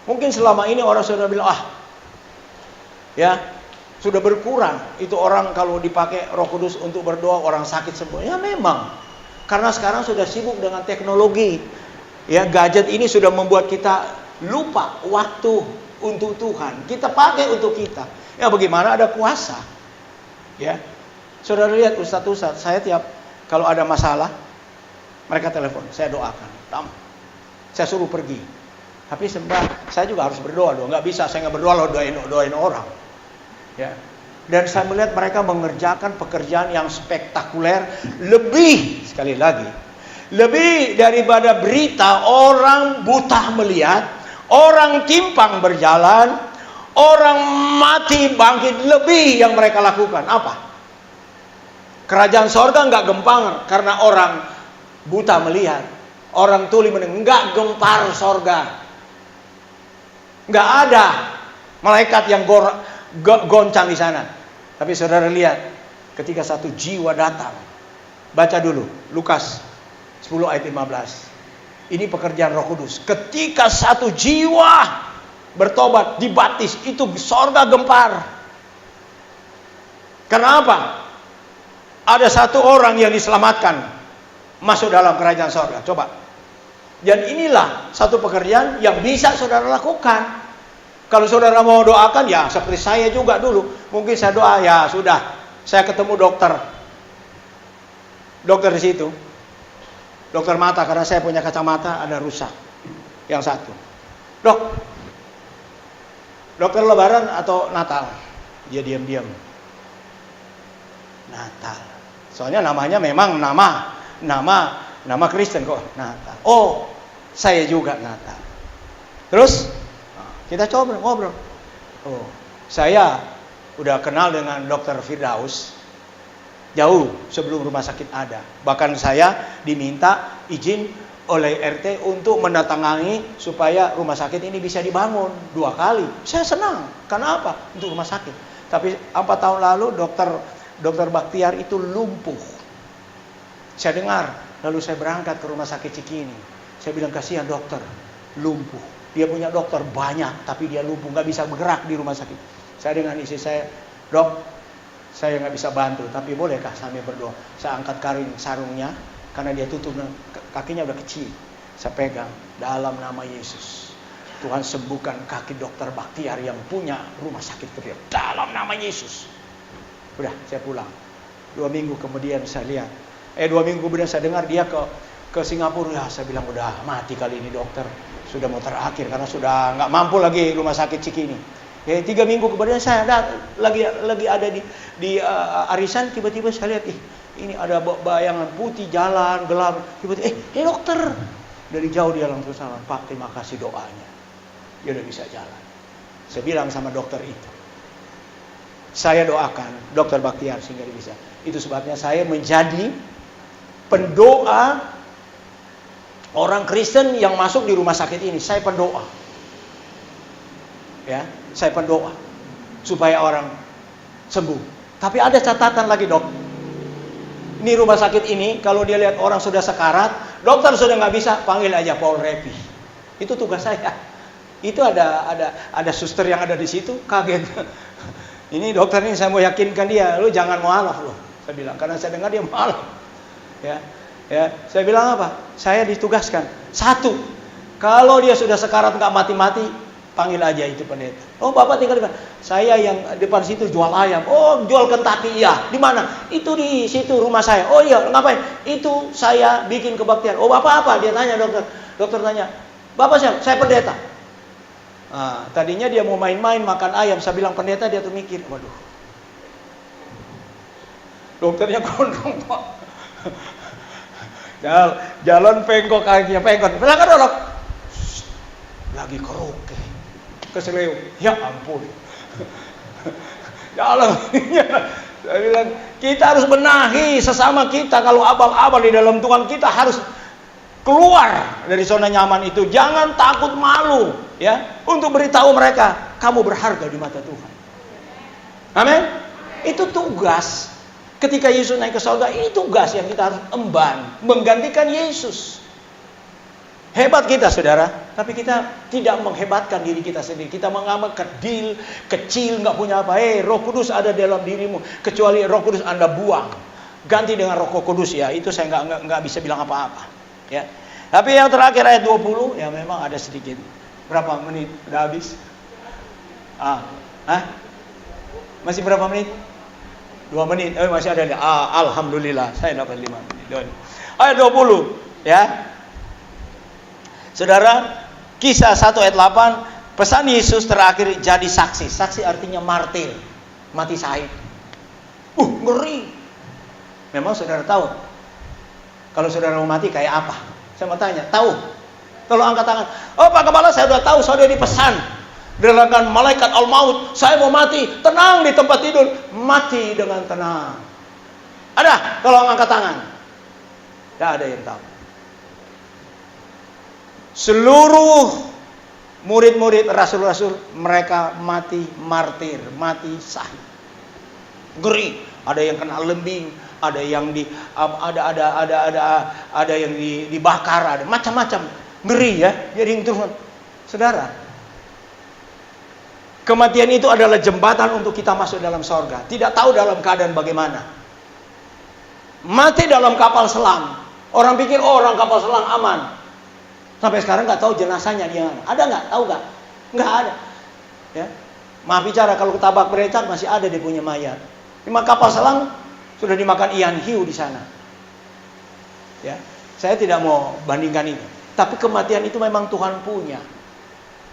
Mungkin selama ini orang sudah bilang, ya sudah berkurang itu orang kalau dipakai Roh Kudus untuk berdoa orang sakit sembuh. Ya memang, karena sekarang sudah sibuk dengan teknologi. Ya, gadget ini sudah membuat kita lupa waktu untuk Tuhan. Kita pakai untuk kita. Ya bagaimana, ada kuasa. Ya, saudara lihat ustadz-ustadz, saya tiap kalau ada masalah mereka telepon, saya doakan. Saya suruh pergi. Tapi saya juga harus berdoa dong. Nggak bisa saya nggak berdoa loh, doain orang. Ya. Dan saya melihat mereka mengerjakan pekerjaan yang spektakuler, lebih sekali lagi, lebih daripada berita orang buta melihat, orang timpang berjalan, orang mati bangkit, lebih yang mereka lakukan. Apa? Kerajaan sorga nggak gempar karena orang buta melihat, orang tuli mendengar, nggak gempar sorga. Nggak ada malaikat yang goncang di sana. Tapi saudara lihat, ketika satu jiwa datang, baca dulu Lukas 10 ayat 15. Ini pekerjaan Roh Kudus. Ketika satu jiwa bertobat, dibaptis, itu sorga gempar. Kenapa? Ada satu orang yang diselamatkan masuk dalam kerajaan sorga. Coba. Dan inilah satu pekerjaan yang bisa saudara lakukan. Kalau saudara mau doakan, ya seperti saya juga dulu. Mungkin saya doa, ya sudah, saya ketemu dokter di situ, dokter mata, karena saya punya kacamata ada rusak yang satu. Dokter Lebaran atau Natal? Dia diam-diam. Natal. Soalnya namanya memang nama Kristen kok, Natal. Oh, saya juga Natal. Terus kita coba ngobrol. Oh, saya udah kenal dengan Dokter Firdaus jauh sebelum rumah sakit ada. Bahkan saya diminta izin oleh RT untuk mendatangani supaya rumah sakit ini bisa dibangun 2 kali. Saya senang. Karena apa? Untuk rumah sakit. Tapi 4 tahun lalu Dokter Baktiar itu lumpuh. Saya dengar, lalu saya berangkat ke rumah sakit Cikini. Saya bilang, kasihan dokter, lumpuh. Dia punya dokter banyak, tapi dia lumpuh, nggak bisa bergerak di rumah sakit. Saya dengan istri saya, dok, saya nggak bisa bantu, tapi bolehkah sambil berdoa? Saya angkat karing sarungnya, karena dia tutup, kakinya udah kecil. Saya pegang, dalam nama Yesus. Tuhan sembuhkan kaki Dokter Baktiar yang punya rumah sakit kecil. Dalam nama Yesus. Udah, saya pulang. 2 minggu kemudian saya lihat. 2 minggu kemudian saya dengar dia ke Singapura. Ya, saya bilang udah mati kali ini dokter. Sudah mau terakhir karena sudah nggak mampu lagi rumah sakit Cikini. 3 minggu kemudian saya lagi ada di arisan, tiba-tiba saya lihat ini ada bayangan putih jalan gelap. Tiba-tiba dokter. Dari jauh dia langsung salam, Pak, terima kasih doanya. Dia udah bisa jalan. Saya bilang sama dokter itu, saya doakan Dokter Baktiar sehingga dia bisa. Itu sebabnya saya menjadi pendoa orang Kristen yang masuk di rumah sakit ini. Saya pendoa. Ya, saya pendoa supaya orang sembuh. Tapi ada catatan lagi, Dok. Ini rumah sakit ini kalau dia lihat orang sudah sekarat, dokter sudah nggak bisa, panggil aja Paul Repi. Itu tugas saya. Itu ada suster yang ada di situ, kaget. Ini dokter ini saya mau yakinkan dia, lu jangan mualaf loh. Saya bilang, karena saya dengar dia mualaf. Ya, saya bilang apa? Saya ditugaskan. 1, Kalau dia sudah sekarat nggak mati-mati, panggil aja itu pendeta. Oh Bapak tinggal di mana? Saya yang depan situ jual ayam. Oh jual Kentucky, iya. Di mana? Itu di situ rumah saya. Oh iya, ngapain? Itu saya bikin kebaktian. Oh Bapak apa? Dia tanya dokter. Dokter tanya, Bapak siapa? Saya pendeta. Nah, tadinya dia mau main-main makan ayam. Saya bilang pendeta, dia tuh mikir, waduh. Dokternya gondrong Pak. Jalan pengkok kakinya pengkot. Silakan dok. Lagi keroke. Keseleo. Ya ampun. Jalan. Saya bilang, kita harus benahi sesama kita. Kalau abal-abal di dalam Tuhan, kita harus keluar dari zona nyaman itu. Jangan takut malu, ya, untuk beritahu mereka kamu berharga di mata Tuhan. Amin. Itu tugas. Ketika Yesus naik ke surga, ini tugas yang kita harus emban, menggantikan Yesus. Hebat kita saudara, tapi kita tidak menghebatkan diri kita sendiri. Kita menganggap kecil, nggak punya apa. Roh Kudus ada dalam dirimu, kecuali Roh Kudus Anda buang, ganti dengan Roh Kudus ya. Itu saya nggak bisa bilang apa-apa. Ya. Tapi yang terakhir ayat 20, ya memang ada sedikit. Berapa menit? Udah habis? Masih berapa menit? 2 menit. Masih ada. Alhamdulillah, saya dapat 5 menit. Ayat 20, ya. Saudara, Kisah 1 ayat 8, pesan Yesus terakhir jadi saksi. Saksi artinya martir, mati syahid. Ngeri. Memang saudara tahu kalau saudara mau mati kayak apa? Saya mau tanya, tahu? Kalau angkat tangan, oh Pak Kepala, saya sudah tahu, saudara dipesan dengan malaikat al-maut, saya mau mati, tenang di tempat tidur, mati dengan tenang. Ada? Kalau angkat tangan, tidak ada yang tahu. Seluruh murid-murid rasul-rasul, mereka mati martir, mati syahid. Ngeri. Ada yang kena lembing, ada yang ada yang dibakar, ada macam-macam. Ngeri ya. Jadi terus, saudara, kematian itu adalah jembatan untuk kita masuk dalam sorga. Tidak tahu dalam keadaan bagaimana. Mati dalam kapal selam. Orang pikir, orang kapal selam aman. Sampai sekarang nggak tahu jenazahnya dia mana. Ada nggak? Tahu nggak? Nggak ada. Ya. Maaf bicara, kalau ketabak berecak masih ada dia punya mayat. Cuma kapal selam sudah dimakan ian hiu di sana. Ya. Saya tidak mau bandingkan itu. Tapi kematian itu memang Tuhan punya.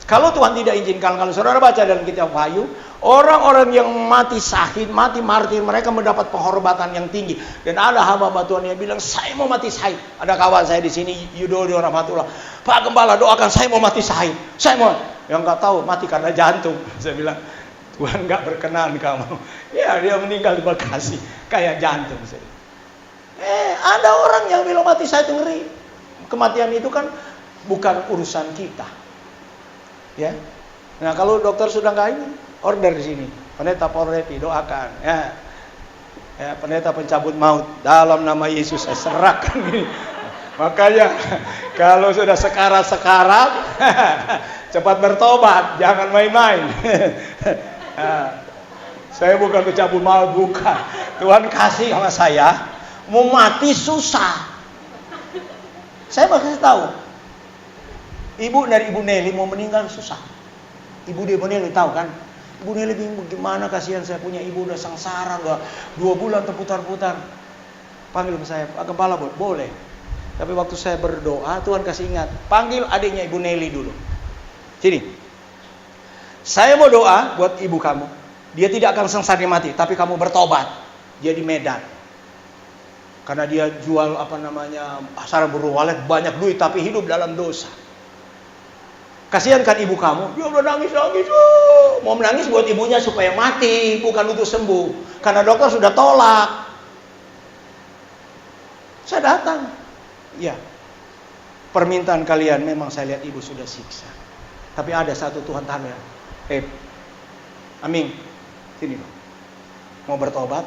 Kalau Tuhan tidak izinkan, kalau saudara baca dalam kitab Wahyu, orang-orang yang mati syahid, mati martir, mereka mendapat penghormatan yang tinggi. Dan ada hamba Tuhan yang bilang, saya mau mati syahid. Ada kawan saya di sini, Yudodo Rahmatullah, Pak Gembala doakan saya mau mati syahid. Saya mau, yang nggak tahu mati karena jantung. Saya bilang, Tuhan nggak berkenan kamu. Ya dia meninggal di Bekasi, kayak jantung. Ada orang yang bilang mati syahid, ngeri. Kematian itu kan bukan urusan kita. Ya, nah kalau dokter sudah nggak ini, order di sini, pendeta Polreti doakan, ya, pendeta pencabut maut dalam nama Yesus saya serahkan ini. Makanya kalau sudah sekarat cepat bertobat, jangan main-main. Saya bukan pencabut maut, bukan. Tuhan kasih sama saya, mau mati susah. Saya masih tahu. Ibu dari Ibu Nelly mau meninggal susah. Ibu dari Ibu Nelly tahu kan? Ibu Nelly bingung gimana, kasihan saya punya ibu udah sengsara, udah 2 bulan terputar-putar. Panggil saya, Pak Gembala boleh. Tapi waktu saya berdoa, Tuhan kasih ingat, panggil adiknya Ibu Nelly dulu. Sini. Saya mau doa buat ibu kamu. Dia tidak akan sengsara mati, tapi kamu bertobat. Dia di Medan. Karena dia jual sarang burung walet, banyak duit tapi hidup dalam dosa. Kasihan kan ibu kamu, dia udah nangis. Mau menangis buat ibunya supaya mati, bukan untuk sembuh. Karena dokter sudah tolak. Saya datang. Ya, permintaan kalian memang saya lihat ibu sudah siksa. Tapi ada satu Tuhan tanya, Amin, sini dong. Mau bertobat?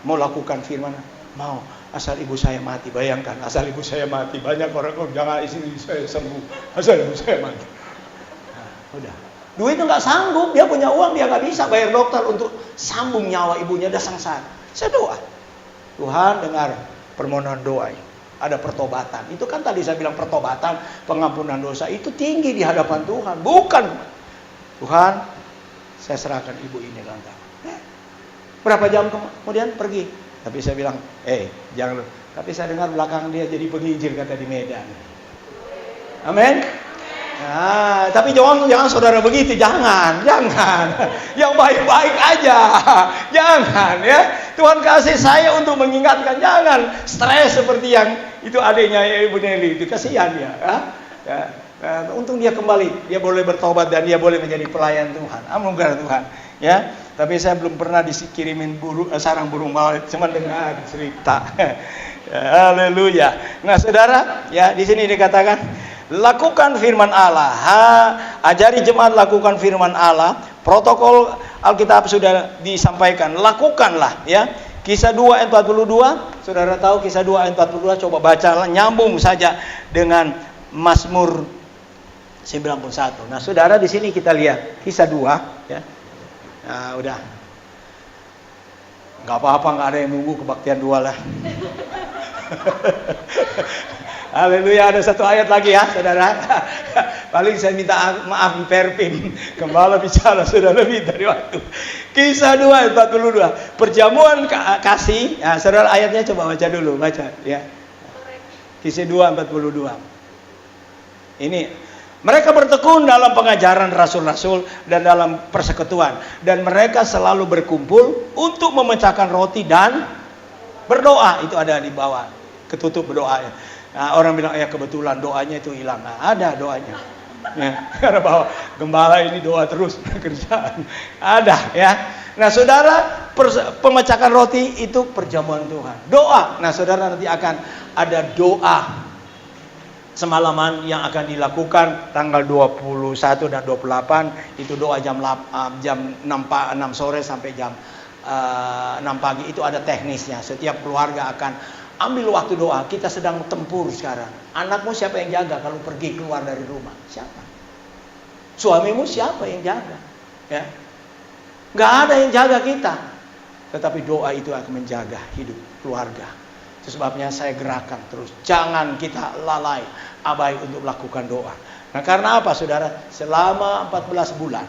Mau lakukan firman? Mau. Asal ibu saya mati, bayangkan. Asal ibu saya mati, banyak orang jangan istri saya sembuh. Asal ibu saya mati. Nah, udah. Duit itu nggak sanggup, dia punya uang, dia nggak bisa bayar dokter untuk sambung nyawa ibunya, udah sengsara. Saya doa, Tuhan dengar permohonan doa ini. ada pertobatan. Itu kan tadi saya bilang pertobatan, pengampunan dosa itu tinggi di hadapan Tuhan. Bukan, Tuhan, saya serahkan ibu ini dalam tangan. Berapa jam kemudian pergi. Tapi saya bilang, jangan. Tapi saya dengar belakang dia jadi penginjil kata di Medan. Amin. Nah, tapi jangan saudara begitu, jangan. Yang baik-baik aja, jangan ya. Tuhan kasih saya untuk mengingatkan, jangan stres seperti yang itu adiknya Ibu Nelly itu, kasihan ya. Untung dia kembali, dia boleh bertobat dan dia boleh menjadi pelayan Tuhan. Anugerah Tuhan, ya. Tapi saya belum pernah dikirimin sarang burung malaikat, cuma dengar cerita. Haleluya. Nah, saudara, ya di sini dikatakan, lakukan firman Allah. Ajari jemaat lakukan firman Allah. Protokol Alkitab sudah disampaikan. Lakukanlah ya. Kisah 2 ayat 42. Saudara tahu Kisah 2 ayat 42, coba baca, nyambung saja dengan Mazmur 91. Nah, saudara di sini kita lihat Kisah 2 ya. Nah, udah. Enggak apa-apa, enggak ada yang nunggu kebaktian 2 lah. Haleluya, ada satu ayat lagi ya saudara. Paling saya minta maaf di Perpim, Gembala bicara sudah lebih dari waktu. Kisah 2 ayat 42, perjamuan kasih. Nah, saudara ayatnya coba baca dulu, baca ya. Kisah 2 ayat 42. Ini mereka bertekun dalam pengajaran rasul-rasul dan dalam persekutuan, dan mereka selalu berkumpul untuk memecahkan roti dan berdoa. Itu ada di bawah, ketutup berdoa. Nah, orang bilang ya kebetulan doanya itu hilang. Nah, ada doanya. Ya, karena bahwa gembala ini doa terus kerjaan. Ada ya. Nah, saudara, pemecahkan roti itu perjamuan Tuhan. Doa. Nah, saudara, nanti akan ada doa semalaman yang akan dilakukan tanggal 21 dan 28. Itu doa jam 6 sore sampai jam 6 pagi. Itu ada teknisnya. Setiap keluarga akan ambil waktu doa. Kita sedang tempur sekarang. Anakmu siapa yang jaga kalau pergi keluar dari rumah? Siapa? Suamimu siapa yang jaga? Ya, nggak ada yang jaga kita. Tetapi doa itu akan menjaga hidup keluarga. Itu sebabnya saya gerakan terus. Jangan kita lalai, abai untuk melakukan doa. Nah, karena apa saudara? Selama 14 bulan.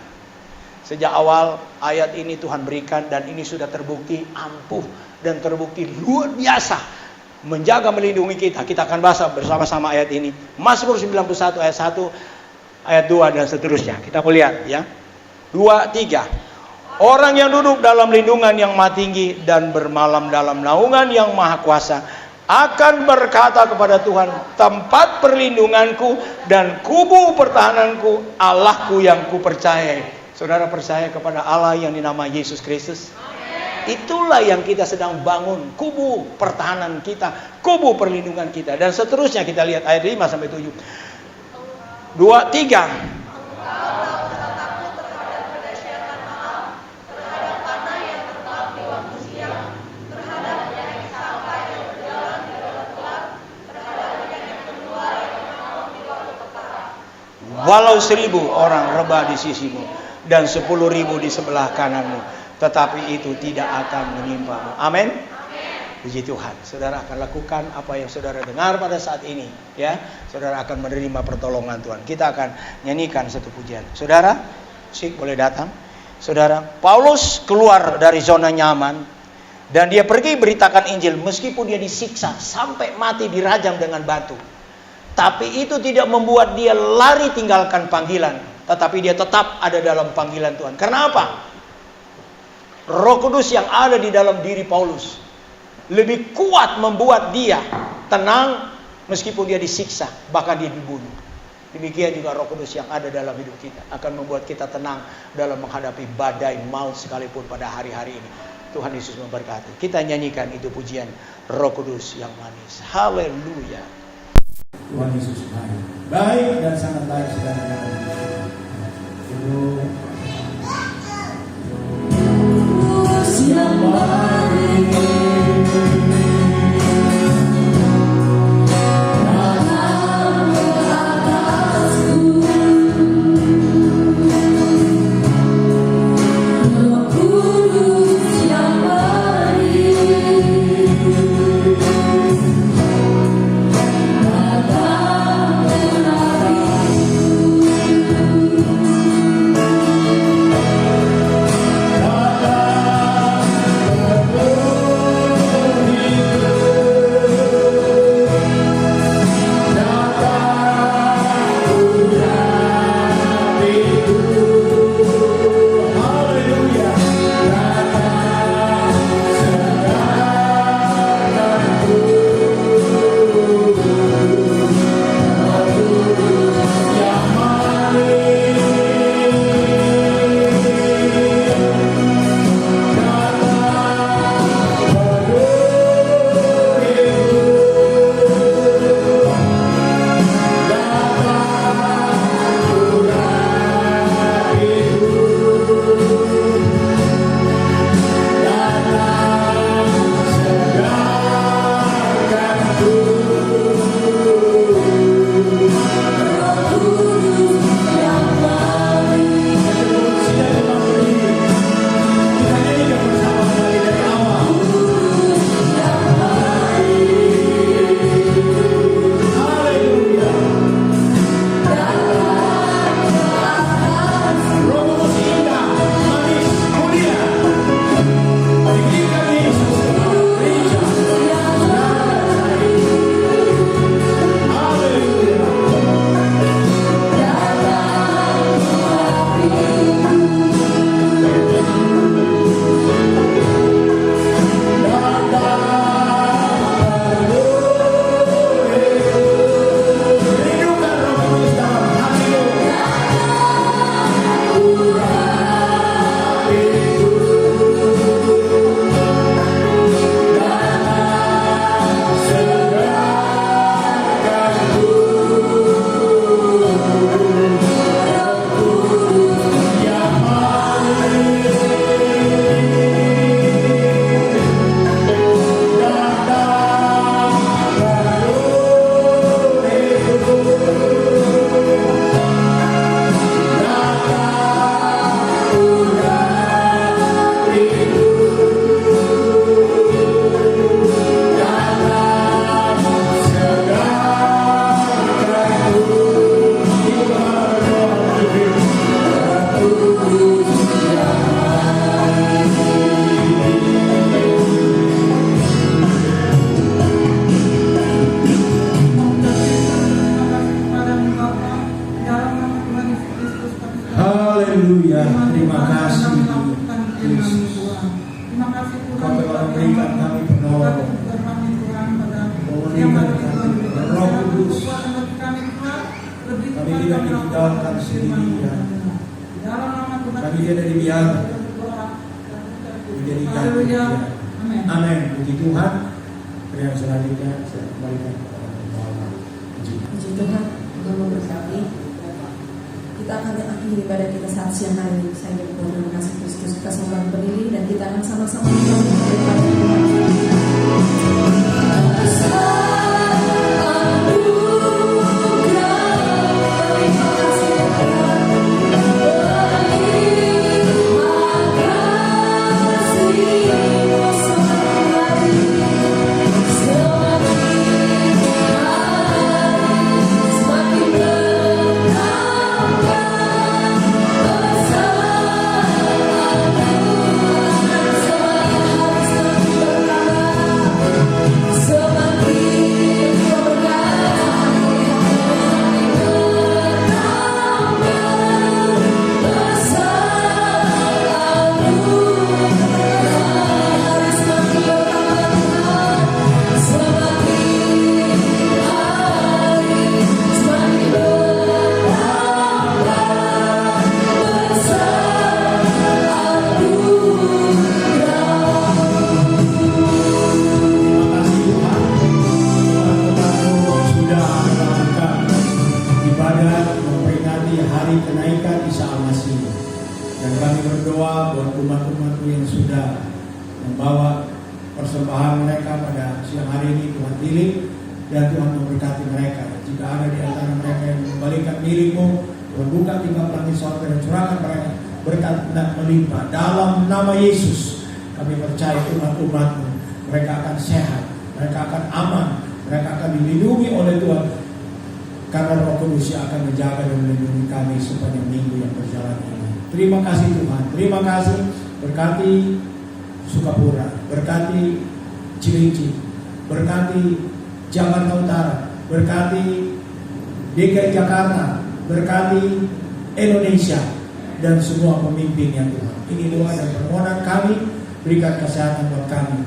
Sejak awal ayat ini Tuhan berikan, dan ini sudah terbukti ampuh dan terbukti luar biasa menjaga, melindungi kita. Kita akan bahas bersama-sama ayat ini. Mazmur 91 ayat 1, ayat 2 dan seterusnya. Kita lihat ya. 2, 3. Orang yang duduk dalam lindungan yang maha tinggi dan bermalam dalam naungan yang maha kuasa akan berkata kepada Tuhan, tempat perlindunganku dan kubu pertahananku, Allahku yang kupercayai. Saudara percaya kepada Allah yang dinamai Yesus Kristus? Itulah yang kita sedang bangun, kubu pertahanan kita, kubu perlindungan kita. Dan seterusnya kita lihat ayat 5 sampai 7. 2, 3. Walau 1000 orang rebah di sisimu dan 10.000 di sebelah kananmu, tetapi itu tidak akan menimpamu. Amin. Puji Tuhan. Saudara akan lakukan apa yang saudara dengar pada saat ini, ya. Saudara akan menerima pertolongan Tuhan. Kita akan nyanyikan satu pujian. Saudara, musik boleh datang. Saudara, Paulus keluar dari zona nyaman dan dia pergi beritakan Injil meskipun dia disiksa sampai mati, dirajam dengan batu. Tapi itu tidak membuat dia lari tinggalkan panggilan, tetapi dia tetap ada dalam panggilan Tuhan. Karena apa? Roh Kudus yang ada di dalam diri Paulus lebih kuat membuat dia tenang meskipun dia disiksa, bahkan dia dibunuh. Demikian juga Roh Kudus yang ada dalam hidup kita akan membuat kita tenang dalam menghadapi badai maut sekalipun pada hari-hari ini. Tuhan Yesus memberkati. Kita nyanyikan itu pujian Roh Kudus yang manis. Haleluya. Tuhan Yesus baik dan sangat baik saudara. Yang terima kasih Yesus. Terima kasih Tuhan. Kau telah memberikan kami penolong, memberikan kami Roh Kudus. Kami tidak ditinggalkan sendirian. Kami tidak dibiarkan. Dijadikan kemuliaan. Amin. Puji Tuhan. Yang selanjutnya saya kembalikan kepada Bapak. Puji Tuhan, Tuhan memberkati. Kita akan akhiri pada kita saat siang hari ini. Saya berterima kasih Kristus. Kita semua berdiri dan kita akan sama-sama membawa persembahan mereka pada siang hari ini. Tuhan pilih dan Tuhan memberkati mereka. Jika ada di antara mereka yang mengembalikan milikmu, Tuhan buka tingkap langit sorga dan curahkan mereka berkat dan melimpah. Dalam nama Yesus kami percaya umat-umatmu mereka akan sehat, mereka akan aman, mereka akan dilindungi oleh Tuhan karena Roh Kudus yang akan menjaga dan melindungi kami sepanjang minggu yang berjalan ini. Terima kasih Tuhan, terima kasih. Berkati Sukapura, berkati Cilincing, berkati Jakarta Utara, berkati DKI Jakarta, berkati Indonesia dan semua pemimpin yang Tuhan. Ini doa dan permohonan kami, berikan kesehatan buat kami.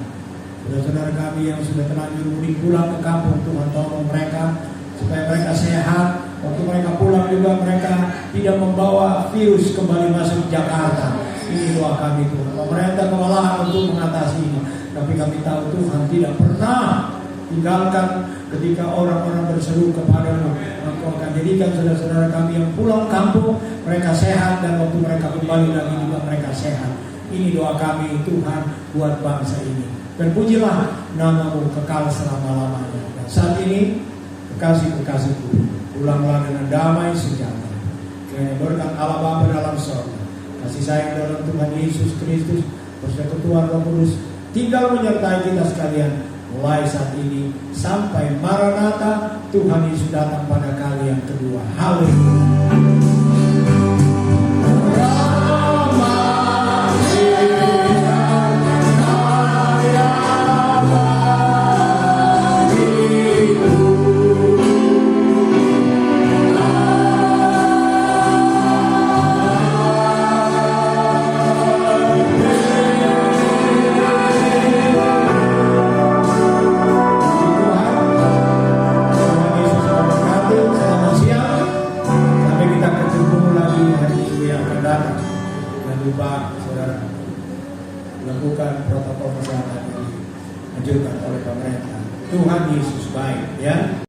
Saudara-saudara kami yang sudah terlanjur mudik pulang ke kampung, Tuhan tolong mereka supaya mereka sehat. Waktu mereka pulang juga mereka tidak membawa virus kembali masuk Jakarta. Ini doa kami Tuhan. Pemerintah kewalahan untuk mengatasi ini, tapi kami tahu Tuhan tidak pernah tinggalkan ketika orang-orang berseru kepadamu. Engkau akan jadikan saudara-saudara kami yang pulang kampung mereka sehat, dan waktu mereka kembali lagi juga mereka sehat. Ini doa kami Tuhan buat bangsa ini. Dan pujilah namamu kekal selama-lamanya. Dan saat ini kekasih-kekasihku, pulanglah dengan damai sejahtera. Kiranya berkat Allah Bapa dalam sorga, kasih sayang dalam Tuhan Yesus Kristus, persekutuan Roh Kudus tinggal menyertai kita sekalian mulai saat ini sampai Maranatha, Tuhan Yesus datang pada kali yang kedua. Haleluya. Lupa saudara lakukan protokol kesehatan yang dianjurkan oleh pemerintah. Tuhan Yesus baik ya.